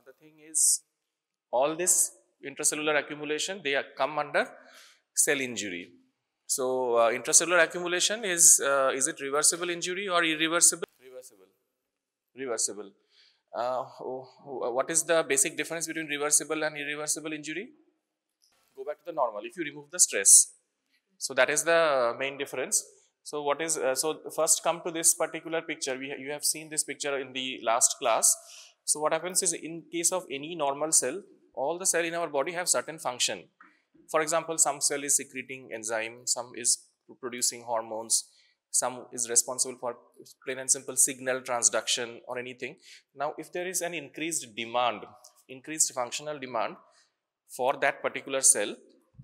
the thing is, all this intracellular accumulation, they come under cell injury. So intracellular accumulation is it reversible injury or irreversible? Reversible. Reversible. What is the basic difference between reversible and irreversible injury? Go back to the normal if you remove the stress. So that is the main difference. So what is so first come to this particular picture. You have seen this picture in the last class. So what happens is, in case of any normal cell, all the cell in our body have certain function. For example, some cell is secreting enzyme, some is producing hormones, some is responsible for plain and simple signal transduction or anything. Now if there is an increased demand, increased functional demand for that particular cell,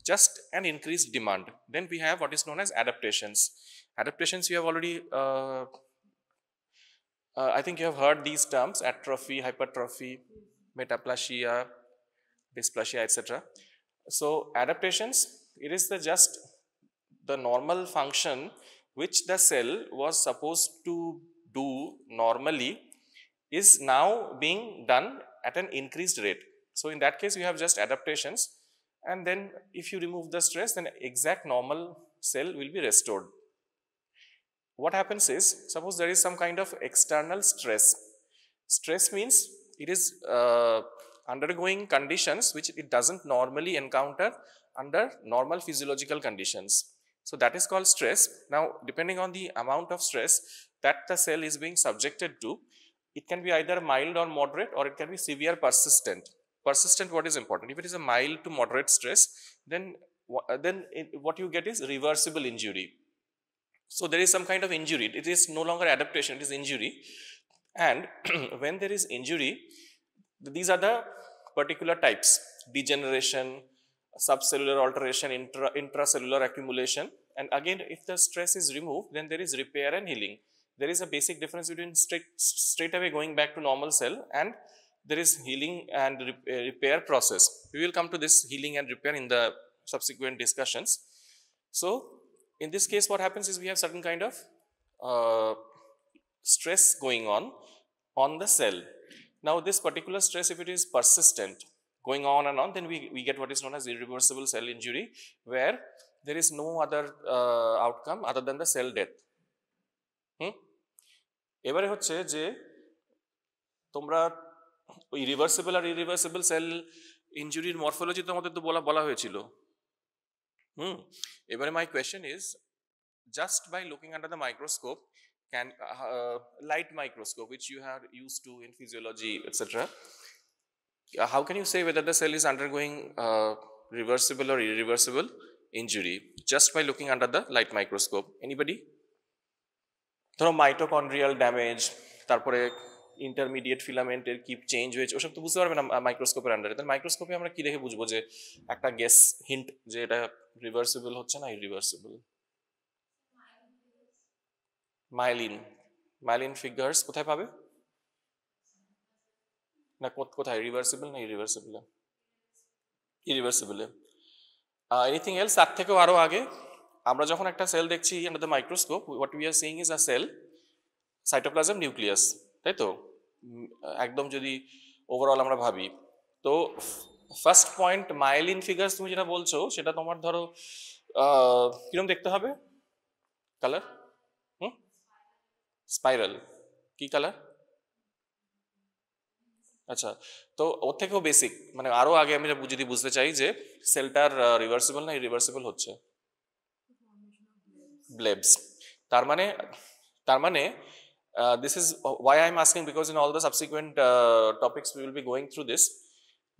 just an increased demand, then we have what is known as adaptations. Adaptations you have already I think you have heard these terms: atrophy, hypertrophy, metaplasia, dysplasia, etc. So adaptations, it is just the normal function which the cell was supposed to do normally is now being done at an increased rate. So in that case, you have just adaptations, and then if you remove the stress, then exact normal cell will be restored. What happens is, suppose there is some kind of external stress. Stress means it is undergoing conditions which it doesn't normally encounter under normal physiological conditions. So that is called stress. Now depending on the amount of stress that the cell is being subjected to, it can be either mild or moderate, or it can be severe persistent. Persistent, what is important? If it is a mild to moderate stress, then what you get is reversible injury. So there is some kind of injury. It is no longer adaptation, it is injury. And when there is injury, these are the particular types: degeneration, subcellular alteration, intracellular accumulation. And again, if the stress is removed, then there is repair and healing. There is a basic difference between straight away going back to normal cell, and there is healing and repair process. We will come to this healing and repair in the subsequent discussions. So in this case, what happens is, we have certain kind of stress going on the cell. Now this particular stress, if it is persistent, going on and on, then we get what is known as irreversible cell injury, where there is no other outcome other than the cell death. এবারে হচ্ছে যে তোমরা ওই reversible আর irreversible sell ইনজুরির morphology তোমাদের তো বলা হয়েছিল। এবারে my question is, just by looking under the microscope, can light microscope which you are used to in physiology, etc., how can you say whether the cell is undergoing reversible or irreversible injury just by looking under the light microscope? Anybody? ধরো mitochondrial damage, তারপরে intermediate ফিলামেন্টের কি change হয়েছে, ওসব তো বুঝতে পারবে না মাইক্রোস্কোপের আন্ডারে। তাহলে মাইক্রোস্কোপে আমরা কি দেখে বুঝবো যে একটা গেস হিন্ট যে এটা রিভার্সিবল হচ্ছে না ইরিভার্সিবল? মাইলিন ফিগার্স কোথায় পাবে? না কোথায়, রিভার্সিবল না ইরিভার্সিবল? ইরিভার্সিবলে। Anything else? তার থেকেও আরো আগে, আমরা যখন একটা সেল দেখছি under the microscope, what we are seeing is a cell, cytoplasm, nucleus, তাই তো? একদম যদি ওভারঅল আমরা ভাবি, তো ফার্স্ট পয়েন্ট মাইলিন ফিগার্স তুমি যেটা বলছো, সেটা তোমার ধরো কিরকম দেখতে হবে? কালার? স্পাইরাল। কি কালার? আচ্ছা, তো ওর থেকেও বেসিক, মানে আরো আগে আমি যদি বুঝতে চাই যে সেলটার রিভার্সিবল না ইরিভার্সিবল হচ্ছে, ব্লেবস। তার মানে this is why I am asking, because in all the subsequent topics we will be going through this,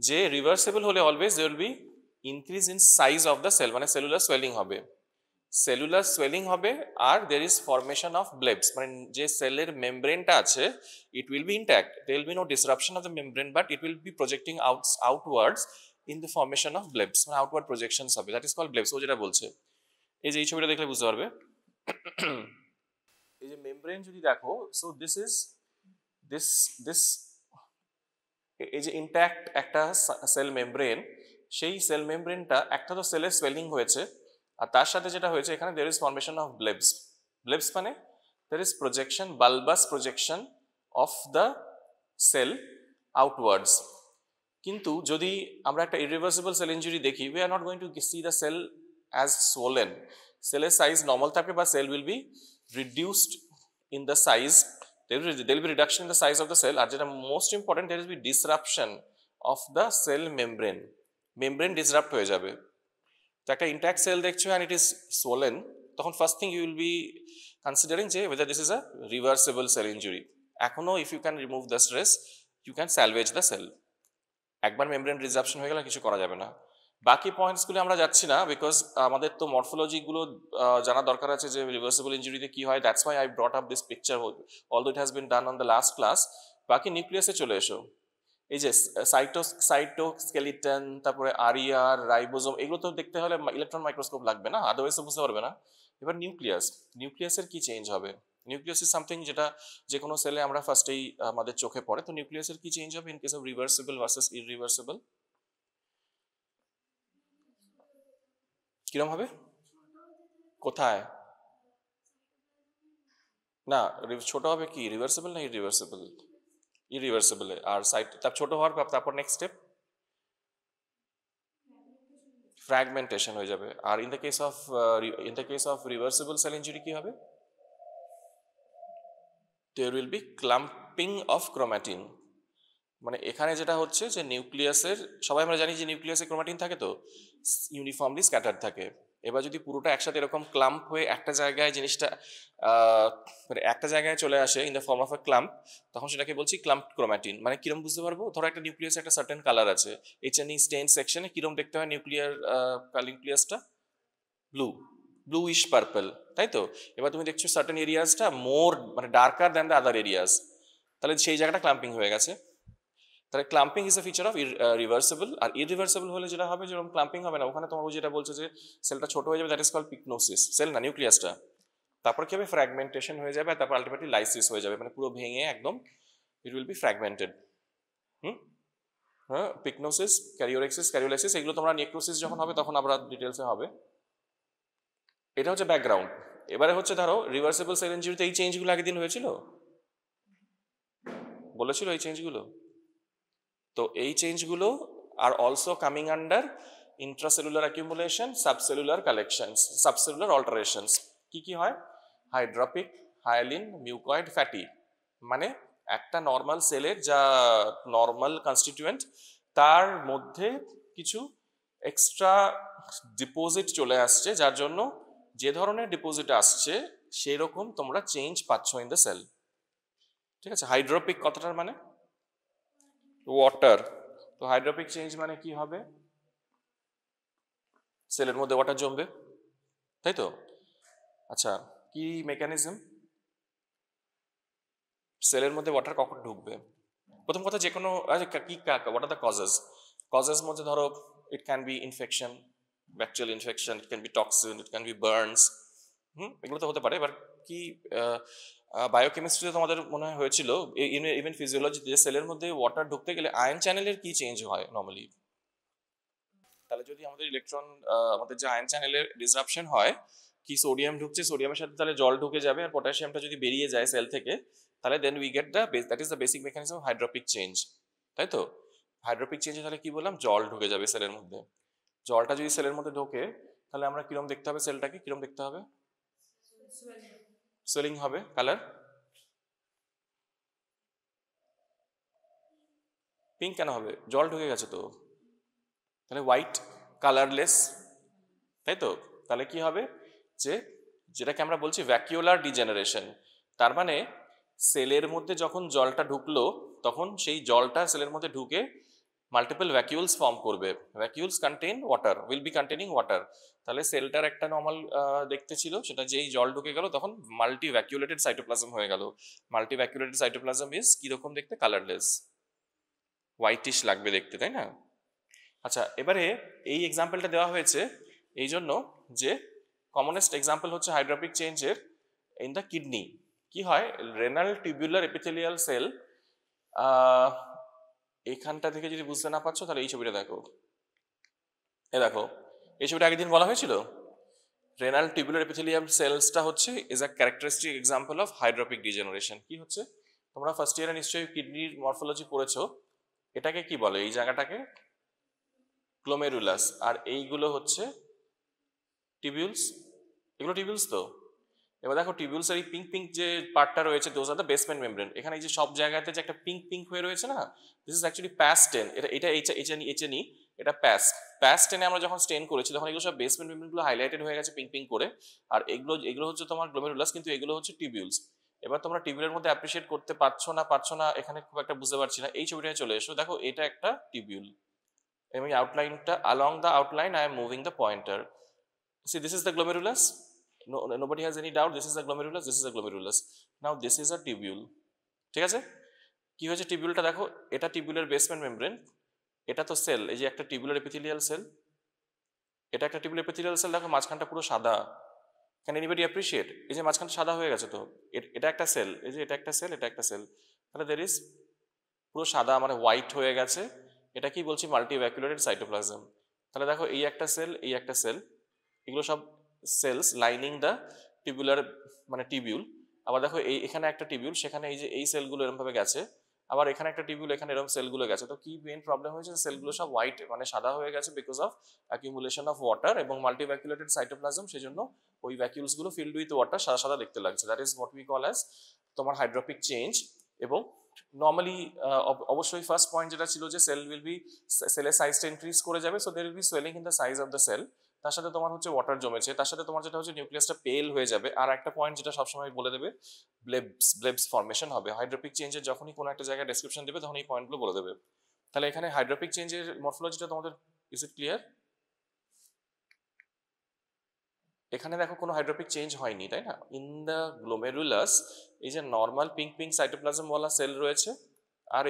যে reversible হলে always there will be increase in size of the cell, মানে cellular swelling হবে, cellular swelling হবে, আর there is formation of blebs, মানে যে সেলের মেমব্রেনটা আছে it will be intact, there will be no disruption of the membrane, but it will be projecting outwards in the formation of blebs, মানে outward projections হবে, that is called blebs। ও যেটা বলছে, এই যে এই ছবিটা দেখলে বুঝতে পারবে, এই যে মেমব্রেন যদি দেখো, সো দিস এই যে ইনট্যাক্ট একটা সেল মেমব্রেন, সেই সেল মেমব্রেনটা একটা তো সেলের সোয়েলিং হয়েছে, আর তার সাথে যেটা হয়েছে এখানে there is formation of blebs। blebs মানে there is projection, bulbous projection of the cell outwards। কিন্তু যদি আমরা একটা ইরিভার্সিবল সেল ইঞ্জুরি দেখি, we are not going to see the cell as swollen. সেলের সাইজ নর্মাল থাকবে বা sell will be reduced in the size, there will be reduction in the size of the cell, আর যেটা most important, there will be disruption of the cell membrane disrupt হয়ে যাবে। তো একটা intact sell দেখছো and it is swollen, তখন first thing you will be considering যে whether this is a reversible cell injury. এখনো if you can remove the stress, you can salvage the cell. একবার membrane disruption হয়ে গেলে কিছু করা যাবে না। বাকি পয়েন্টসগুলো আমরা যাচ্ছি না, বিকজ আমাদের তো মরফোলজিগুলো জানা দরকার আছে যে রিভার্সিবল ইঞ্জুরিতে কি হয়। That's why I brought up this picture, although it has been done on the last class. বাকি নিউক্লিয়াসে চলে এসো। এই যে সাইটোস্কেলিটন, তারপরে আরইআর, রাইবোজোম, এগুলো তো দেখতে হলে ইলেকট্রন মাইক্রোস্কোপ লাগবে না, আদারওয়াইজ তো বুঝতে পারবে না। এবার নিউক্লিয়াসের কি চেঞ্জ হবে? নিউক্লিয়াস ইজ সামথিং যেটা যে কোনো সেলে আমরা ফার্স্টেই আমাদের চোখে পড়ে। তো নিউক্লিয়াসের কি চেঞ্জ হবে in case of reversible versus irreversible? কিরম হবে? কোথায়? না, ছোট হবে কি, রিভার্সিবল না ইররিভার্সিবল? ইররিভার্সিবল। আর সাইট তার ছোট হওয়ার তারপর নেক্সট স্টেপ ফ্র্যাগমেন্টেশন হয়ে যাবে। আর in the case of reversible cell injury কি হবে? there will be clumping of chromatin. মানে এখানে যেটা হচ্ছে যে নিউক্লিয়াসের, সবাই আমরা জানি যে নিউক্লিয়াসে ক্রোমাটিন থাকে, তো ইউনিফর্মলি স্ক্যাটার্ড থাকে। এবার যদি পুরোটা একসাথে এরকম ক্লাম্প হয়ে একটা জায়গায় জিনিসটা মানে একটা জায়গায় চলে আসে in the form of A clamp, তখন সেটাকে বলছি ক্লাম্প ক্রোমাটিন। মানে কিরম বুঝতে পারবো? ধরো একটা নিউক্লিয়াসে একটা সার্টেন কালার আছে, এইচএনই স্টেইন সেকশনে কিরম দেখতে হয় নিউক্লিয়াসটা? ব্লুইশ পার্পল, তাই তো? এবার তুমি দেখছো সার্টেন এরিয়াসটা মানে darker than the other areas, তাহলে সেই জায়গাটা ক্লাম্পিং হয়ে গেছে। তাহলে clumping is a feature of reversible. আর ইররিভার্সিবল হলে যেটা হবে, যেরকম ক্লাম্পিং হবে না, ওখানে তোমার যেটা বলছে যে সেলটা ছোট হয়ে যাবে, দ্যাট ইজ কল্ড পিকনোসিস। সেল না, নিউক্লিয়াসটা। তারপর কি হবে? ফ্র্যাগমেন্টেশন হয়ে যাবে, তারপর আলটিমেটলি লাইসিস হয়ে যাবে, মানে পুরো ভেঙে একদম ইট উইল বি ফ্র্যাগমেন্টেড। হ্যাঁ, পিকনোসিস, ক্যারিওলাইসিস, এগুলো তোমরা নেক্রোসিস যখন হবে তখন আবার ডিটেলসে হবে। এটা হচ্ছে ব্যাকগ্রাউন্ড। এবারে হচ্ছে ধরো রিভার্সিবল সেল ইনজুরিতে এই চেঞ্জগুলো আগের দিন হয়েছিল, বলেছিল এই চেঞ্জগুলো। তো এই চেঞ্জগুলো আর also coming under intracellular accumulation, subcellular collections, subcellular alterations. কি কি হয়? Hydropic, hyaline, mucoid, fatty. মানে একটা নর্মাল সেলের যা নর্মাল কনস্টিটিউয়েন্ট, তার মধ্যে কিছু এক্সট্রা ডিপোজিট চলে আসছে, যার জন্য যে ধরনের ডিপোজিট আসছে সেই রকম তোমরা চেঞ্জ পাচ্ছ ইন দ্য সেল। ঠিক আছে? হাইড্রোপিক কথাটার মানে ওয়াটার। তো হাইড্রোপিক চেঞ্জ মানে কি হবে? সেলের মধ্যে ওয়াটার জমবে, তাই তো? আচ্ছা, কি মেকানিজম? সেলের মধ্যে ওয়াটার কখন ঢুকবে? প্রথম কথা, যে কোনো কি হোয়াট আর দ্য কজেস মধ্যে ধরো it can be infection, bacterial infection, it can be toxin, it can be burns, এগুলো তো হতে পারে। এবার কি বায়োকেমিস্ট্রিতে তোমাদের মনে হয় হয়েছিল, ইভেন ফিজিওলজিতে, সেলের মধ্যে ওয়াটার ঢুকতে গেলে আয়ন চ্যানেলের কি চেঞ্জ হয় নর্মালি? তাহলে যদি আমাদের আমাদের যে আয়ন চ্যানেলের ডিসরাপশন হয়, কি সোডিয়াম ঢুকছে, সোডিয়ামের সাথে তাহলে জল ঢুকে যাবে, আর পটাশিয়ামটা যদি বেরিয়ে যায় সেল থেকে, তাহলে then we get that is the basic mechanism of hydropic change, তাই তো? হাইড্রোপিক চেঞ্জে তাহলে কি বললাম? জল ঢুকে যাবে সেলের মধ্যে। জলটা যদি সেলের মধ্যে ঢোকে, তাহলে আমরা কিরম দেখতে হবে? সেলটাকে কিরম দেখতে হবে? সোয়েলিং হবে। কালার পিঙ্ক কেন হবে? জল ঢুকে গেছে তো। তাহলে হোয়াইট, কালারলেস, তাই তো? তাহলে কি হবে? যে যেটাকে আমরা বলছি ভ্যাকিউলার ডিজেনারেশন। তার মানে সেলের মধ্যে যখন জলটা ঢুকলো, তখন সেই জলটা সেলের মধ্যে ঢুকে মাল্টিপল ভ্যাকিউলস ফর্ম করবে। Vacuoles contain water, will be containing water. তাহলে সেলটার একটা নর্মাল দেখতে ছিল, সেটা যেই জল ঢুকে গেল তখন মাল্টি ভ্যাকিউলেটেড সাইটোপ্লাজম হয়ে গেল। মাল্টি ভ্যাকিউলেটেড সাইটোপ্লাজম ইজ কিরকম দেখতে? কালারলেস, হোয়াইটিশ লাগবে দেখতে, তাই না? আচ্ছা, এবারে এই এক্সাম্পলটা দেওয়া হয়েছে এই জন্য যে কমনেস্ট এক্সাম্পল হচ্ছে হাইড্রোপিক চেঞ্জের ইন দ্য কিডনি। কি হয়? রেনাল টিউবুলার এপিথেলিয়াল সেল, এইখানটা থেকে যদি বুঝতে না পারছো তাহলে এই ছবিটা দেখো। দেখো, এই ছবিটা আগের দিন বলা হয়েছিল। রেনাল টিউবুলার এপিথেলিয়াম সেলসটা হচ্ছে is a characteristic example of hydropic degeneration. কি হচ্ছে? তোমরা ফার্স্ট ইয়ারে নিশ্চয়ই কিডনির মরফোলজি পড়েছো। এটাকে কি বলে, এই জায়গাটাকে গ্লোমেরুলাস, আর এইগুলো হচ্ছে টিবিউলস। এগুলো টিবিউলস তো। এবার দেখো টিবিউলস এর এই পিঙ্ক পিঙ্ক যে পার্টটা রয়েছে, those are the basement membrane. এখানে এই যে সব জায়গাতে যে একটা পিঙ্ক পিঙ্ক হয়ে রয়েছে না, দিস ইজ অ্যাকচুয়ালি প্যাস স্টেন। এটা এইচএনই এটা প্যাস স্টেনে আমরা যখন স্টেন করেছি তখন এগুলো সব বেসমেন্ট মেমব্রেনগুলো হাইলাইটেড হয়ে গেছে পিঙ্ক পিঙ্ক করে, আর এগুলো হচ্ছে তোমার গ্লোমেরুলাস, কিন্তু এগুলো হচ্ছে টিবিউলস। এবার তোমরা টিবিউলের মধ্যে অ্যাপ্রিশিয়েট করতে পারছো না এখানে খুব একটা বুঝতে পারছি না। এই ছবিটায় চলে এসো, দেখো এটা একটা টিবিউল, এবং আউটলাইনটা along the outline I am moving the pointer. See, this is the glomerulus. Nobody has any doubt. This is the glomerulus. This is the glomerulus. Now this is a tubule. ঠিক আছে? কি হয়েছে টিবিউলটা দেখো, এটা টিবিউলের basement membrane, এটা তো sell, এই যে একটা টিবিউলার এপিথেলিয়াল সেল, এটা একটা টিবিউলার এপিথেলিয়াল সেল, দেখো মাঝখানটা পুরো সাদা। Can anybody appreciate? এই যে মাঝখানটা সাদা হয়ে গেছে তো, এটা একটা সেল, এই যে এটা একটা সেল, এটা একটা সেল, তাহলে দের ইজ পুরো সাদা মানে হোয়াইট হয়ে গেছে। এটা কি বলছি, মাল্টিভ্যাকুলেটেড সাইটোপ্লাজম। তাহলে দেখো এই একটা সেল, এই একটা সেল, এগুলো সব সেলস লাইনিং দ্য টিবিউলার মানে টিবিউল। আবার দেখো এখানে একটা টিবিউল, সেখানে এই যে এই সেলগুলো এরকম ভাবে গেছে, আবার এখানে একটা টিবিউল, এখানে এরকম সেলগুলো গেছে। তো কি মেইন প্রবলেম হয়েছে, সেলগুলো সব হোয়াইট মানে সাদা হয়ে গেছে because of accumulation of water এবং মাল্টিভ্যাকুলেটেড সাইটোপ্লাজম, সেজন্য ওই ভ্যাকিউলস গুলো ফিল্ড উইথ ওয়াটার সাদা সাদা দেখতে লাগছে। That is what we call as তোমার হাইড্রোপিক চেঞ্জ। এবং নর্মালি অবশ্যই ফার্স্ট পয়েন্ট যেটা ছিল যে সেল উইল বি, সেলের সাইজটা ইনক্রিজ করে যাবে, so there will be swelling in the size of the cell. তার সাথে তোমার হচ্ছে ওয়াটার জমেছে, তার সাথে তোমার যেটা হচ্ছে নিউক্লিয়াসটা পেল হয়ে যাবে। আর একটা পয়েন্ট যেটা সবসময় বলে দেবে, ব্লেবস ফর্মেশন হবে। হাইড্রোপিক চেঞ্জের যখনই কোনো একটা জায়গায় ডেসক্রিপশন দেবে তখন এই পয়েন্টগুলো বলে দেবে। তাহলে এখানে হাইড্রোপিক চেঞ্জের মরফোলজিটা তোমাদের, ইজ ইট ক্লিয়ার? এখানে দেখো কোনো হাইড্রোপিক চেঞ্জ হয়নি, তাই না? ইন দ্য গ্লোমেরুলাস এই যে নর্মাল পিঙ্ক পিঙ্ক সাইটোপ্লাজম ওয়ালা সেল রয়েছে, আর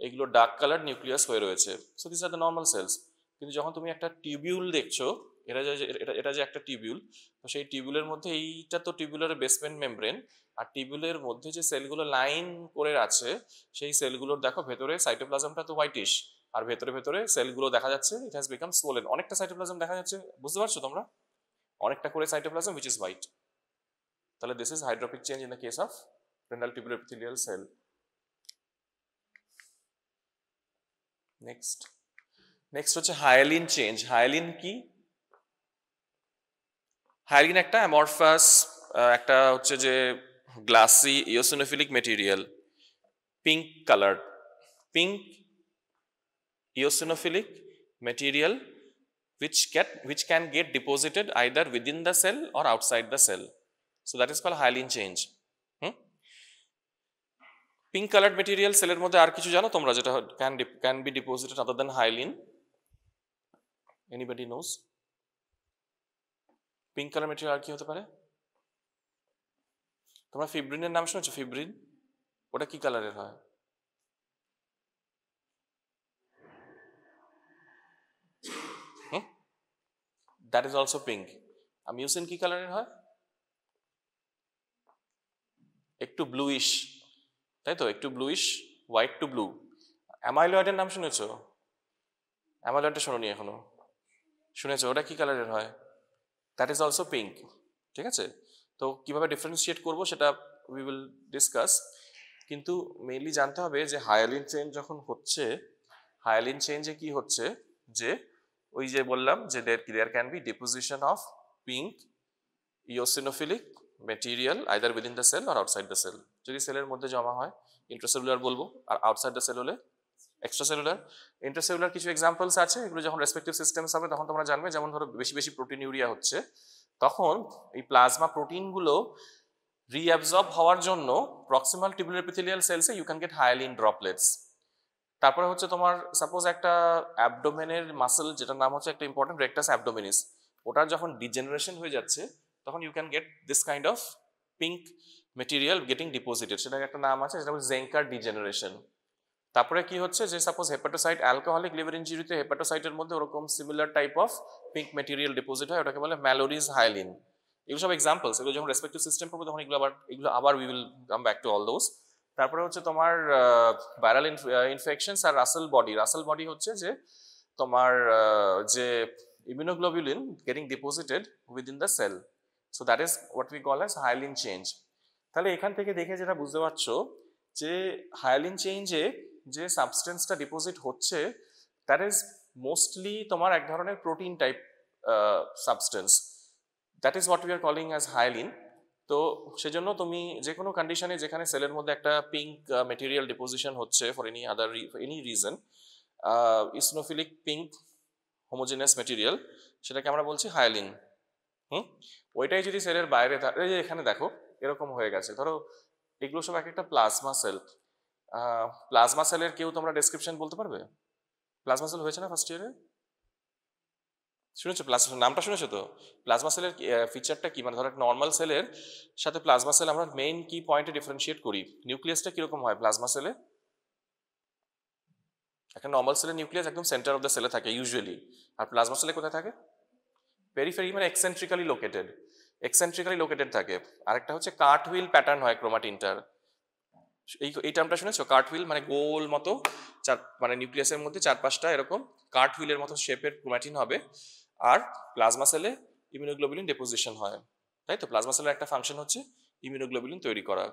এইগুলো ডার্ক কালার নিউক্লিয়াস হয়ে রয়েছে। So this are the normal cells. কিন্তু যখন তুমি একটা টিউবিউল দেখছো, এটা যে একটা টিউবিউল, তো সেই টিউবিউলের মধ্যে এইটা তো টিউবিউলের বেসমেন্ট মেমব্রেন, আর টিউবিউলের মধ্যে যে সেলগুলো লাইন করে আছে সেই সেলগুলোর দেখো ভেতরে সাইটোপ্লাজমটা তো হোয়াইটিশ, আর ভেতরে সেলগুলো দেখা যাচ্ছে ইট হ্যাজ বিকাম সোলেন। অনেকটা সাইটোপ্লাজম দেখা যাচ্ছে, বুঝতে পারছো তোমরা? অনেকটা করে সাইটোপ্লাজম which is white. তাহলে this is hydropic change in the case of renal tubular epithelial cell. next হচ্ছে হায়ালিন চেঞ্জ। হায়ালিন কি? হায়ালিন একটা অ্যামরফাস, একটা হচ্ছে যে glassy eosinophilic material, pink colour, pink eosinophilic material which can get deposited either within the cell or outside the cell. So that is called hyaline change. Pink colored material সেলের মধ্যে আর কিছু জানো তোমরা যেটা can be deposited other than hyaline? Anybody knows? Pink color material আর কি হতে পারে? তোমরা ফিব্রিনের নাম শুনেছো? ফিব্রিন ওটা কি কালারের হয়? That is also pink. আর মিউসিন কি কালারের হয়? একটু ব্লুইশ, তাই তো, একটু ব্লুইশ, হোয়াইট টু ব্লু। অ্যামাইলয়েডের নাম শুনেছো? অ্যামাইলয়েডটা শোনোনি এখনো? শুনেছো? ওটা কি কালারের হয়? That is also pink. ঠিক আছে, তো কিভাবে ডিফারেন্সিয়েট করবো সেটা উই উইল ডিসকাস। কিন্তু মেইনলি জানতে হবে যে হায়ালিন চেঞ্জ যখন হচ্ছে, হায়ালিন চেঞ্জে কি হচ্ছে, যে ওই যে বললাম যে there can be deposition of pink eosinophilic material either within the cell আর আউটসাইড দ্য সেল। যদি সেলের মধ্যে জমা হয় ইন্ট্রাসেলুলার বলবো, আর আউটসাইড দ্য সেল হলে এক্সট্রাসেলুলার। ইন্ট্রাসেলুলার কিছু এক্সাম্পলস আছে, এগুলো যখন রেসপেক্টিভ সিস্টেমস হবে তখন তোমরা জানবে। যেমন ধরো বেশি প্রোটিন ইউরিয়া হচ্ছে, তখন এই প্লাজমা প্রোটিনগুলো রিঅ্যাবজর্ব হওয়ার জন্য প্রক্সিমাল টিউবুলার এপিথেলিয়াল সেলসে you can get hyaline droplets. তারপরে হচ্ছে তোমার সাপোজ একটা অ্যাবডোমেনের মাসেল যেটার নাম হচ্ছে একটা ইম্পর্টেন্ট রেকটাস অ্যাবডোমিনিস, ওটার যখন ডিজেনারেশন হয়ে যাচ্ছে তখন you can get this kind of pink material getting deposited, সেটার একটা নাম আছে, সেটা হচ্ছে জেঙ্কার ডিজেনারেশন। তারপরে কি হচ্ছে যে সাপোজ হেপাটোসাইট, অ্যালকোহলিক লিভার ইনজুরিতে হেপাটোসাইটের মধ্যে ওরকম similar type of pink material deposit হয়, ওটাকে বলে ম্যালোরিজ হায়ালিন। এগুলো সব এক্সাম্পলস, এগুলো যখন রেসপেক্টিভ সিস্টেম পড়বে তখন এগুলো আবার we will come back to all those. তারপরে হচ্ছে তোমার ভাইরাল ইনফেকশনস আর রাসেল বডি হচ্ছে যে তোমার যে immunoglobulin getting deposited within the cell, so that is what we call as hyaline change. তাহলে এখান থেকে দেখে যেটা বুঝতে পারছো যে হায়ালিন চেঞ্জে যে সাবস্টেন্সটা ডিপোজিট হচ্ছে দ্যাট ইজ মোস্টলি তোমার এক ধরনের protein type substance, that is what we are calling as hyaline. তো সেজন্য তুমি যে কোনো কন্ডিশনে যেখানে সেলের মধ্যে একটা পিঙ্ক মেটেরিয়াল ডিপোজিশন হচ্ছে for any reason, eosinophilic pink homogenous material, সেটাকে আমরা বলছি হায়ালিন। ওইটাই যদি সেলের বাইরে এই যে এখানে দেখো এরকম হয়ে গেছে, ধরো এগুলো সব এক একটা প্লাজমা সেল। প্লাজমা সেলের কেউ তোমরা ডেসক্রিপশন বলতে পারবে? প্লাজমা সেল হয়েছে না ফার্স্ট ইয়ারে? শুনেছো নামটা শুনেছো তো? প্লাজমা সেলের ফিচারটা কি, মানে ধরো নর্মাল সেলের সাথে প্লাজমা সেল আমরা মেইন কি পয়েন্টে ডিফারেন্সিয়েট করি? নিউক্লিয়াসটা কিরকম হয় প্লাজমা সেলে? একটা নর্মাল সেলের নিউক্লিয়াস একদম সেন্টার অফ দ্য সেলে থাকে ইউজুয়ালি, আর প্লাজমা সেলে কোথায় থাকে? পেরিফেরি, মানে এক্সেন্ট্রিক্যালি লোকেটেড থাকে। আরেকটা হচ্ছে কার্ট হুইল প্যাটার্ন হয় ক্রোমাটিনটার। এই টার্মটা শুনেছো? কার্ট হুইল মানে গোল মতো মানে নিউক্লিয়াসের মধ্যে 4-5টা এরকম কার্ট হুইলের মতো শেপের ক্রোমাটিন হবে। আর প্লাজমা সেলে ইমিউনোগ্লোবুলিন ডিপোজিশন হয়, তাই তো? প্লাজমা সেলের একটা ফাংশন হচ্ছে ইমিউনোগ্লোবুলিন তৈরি করা।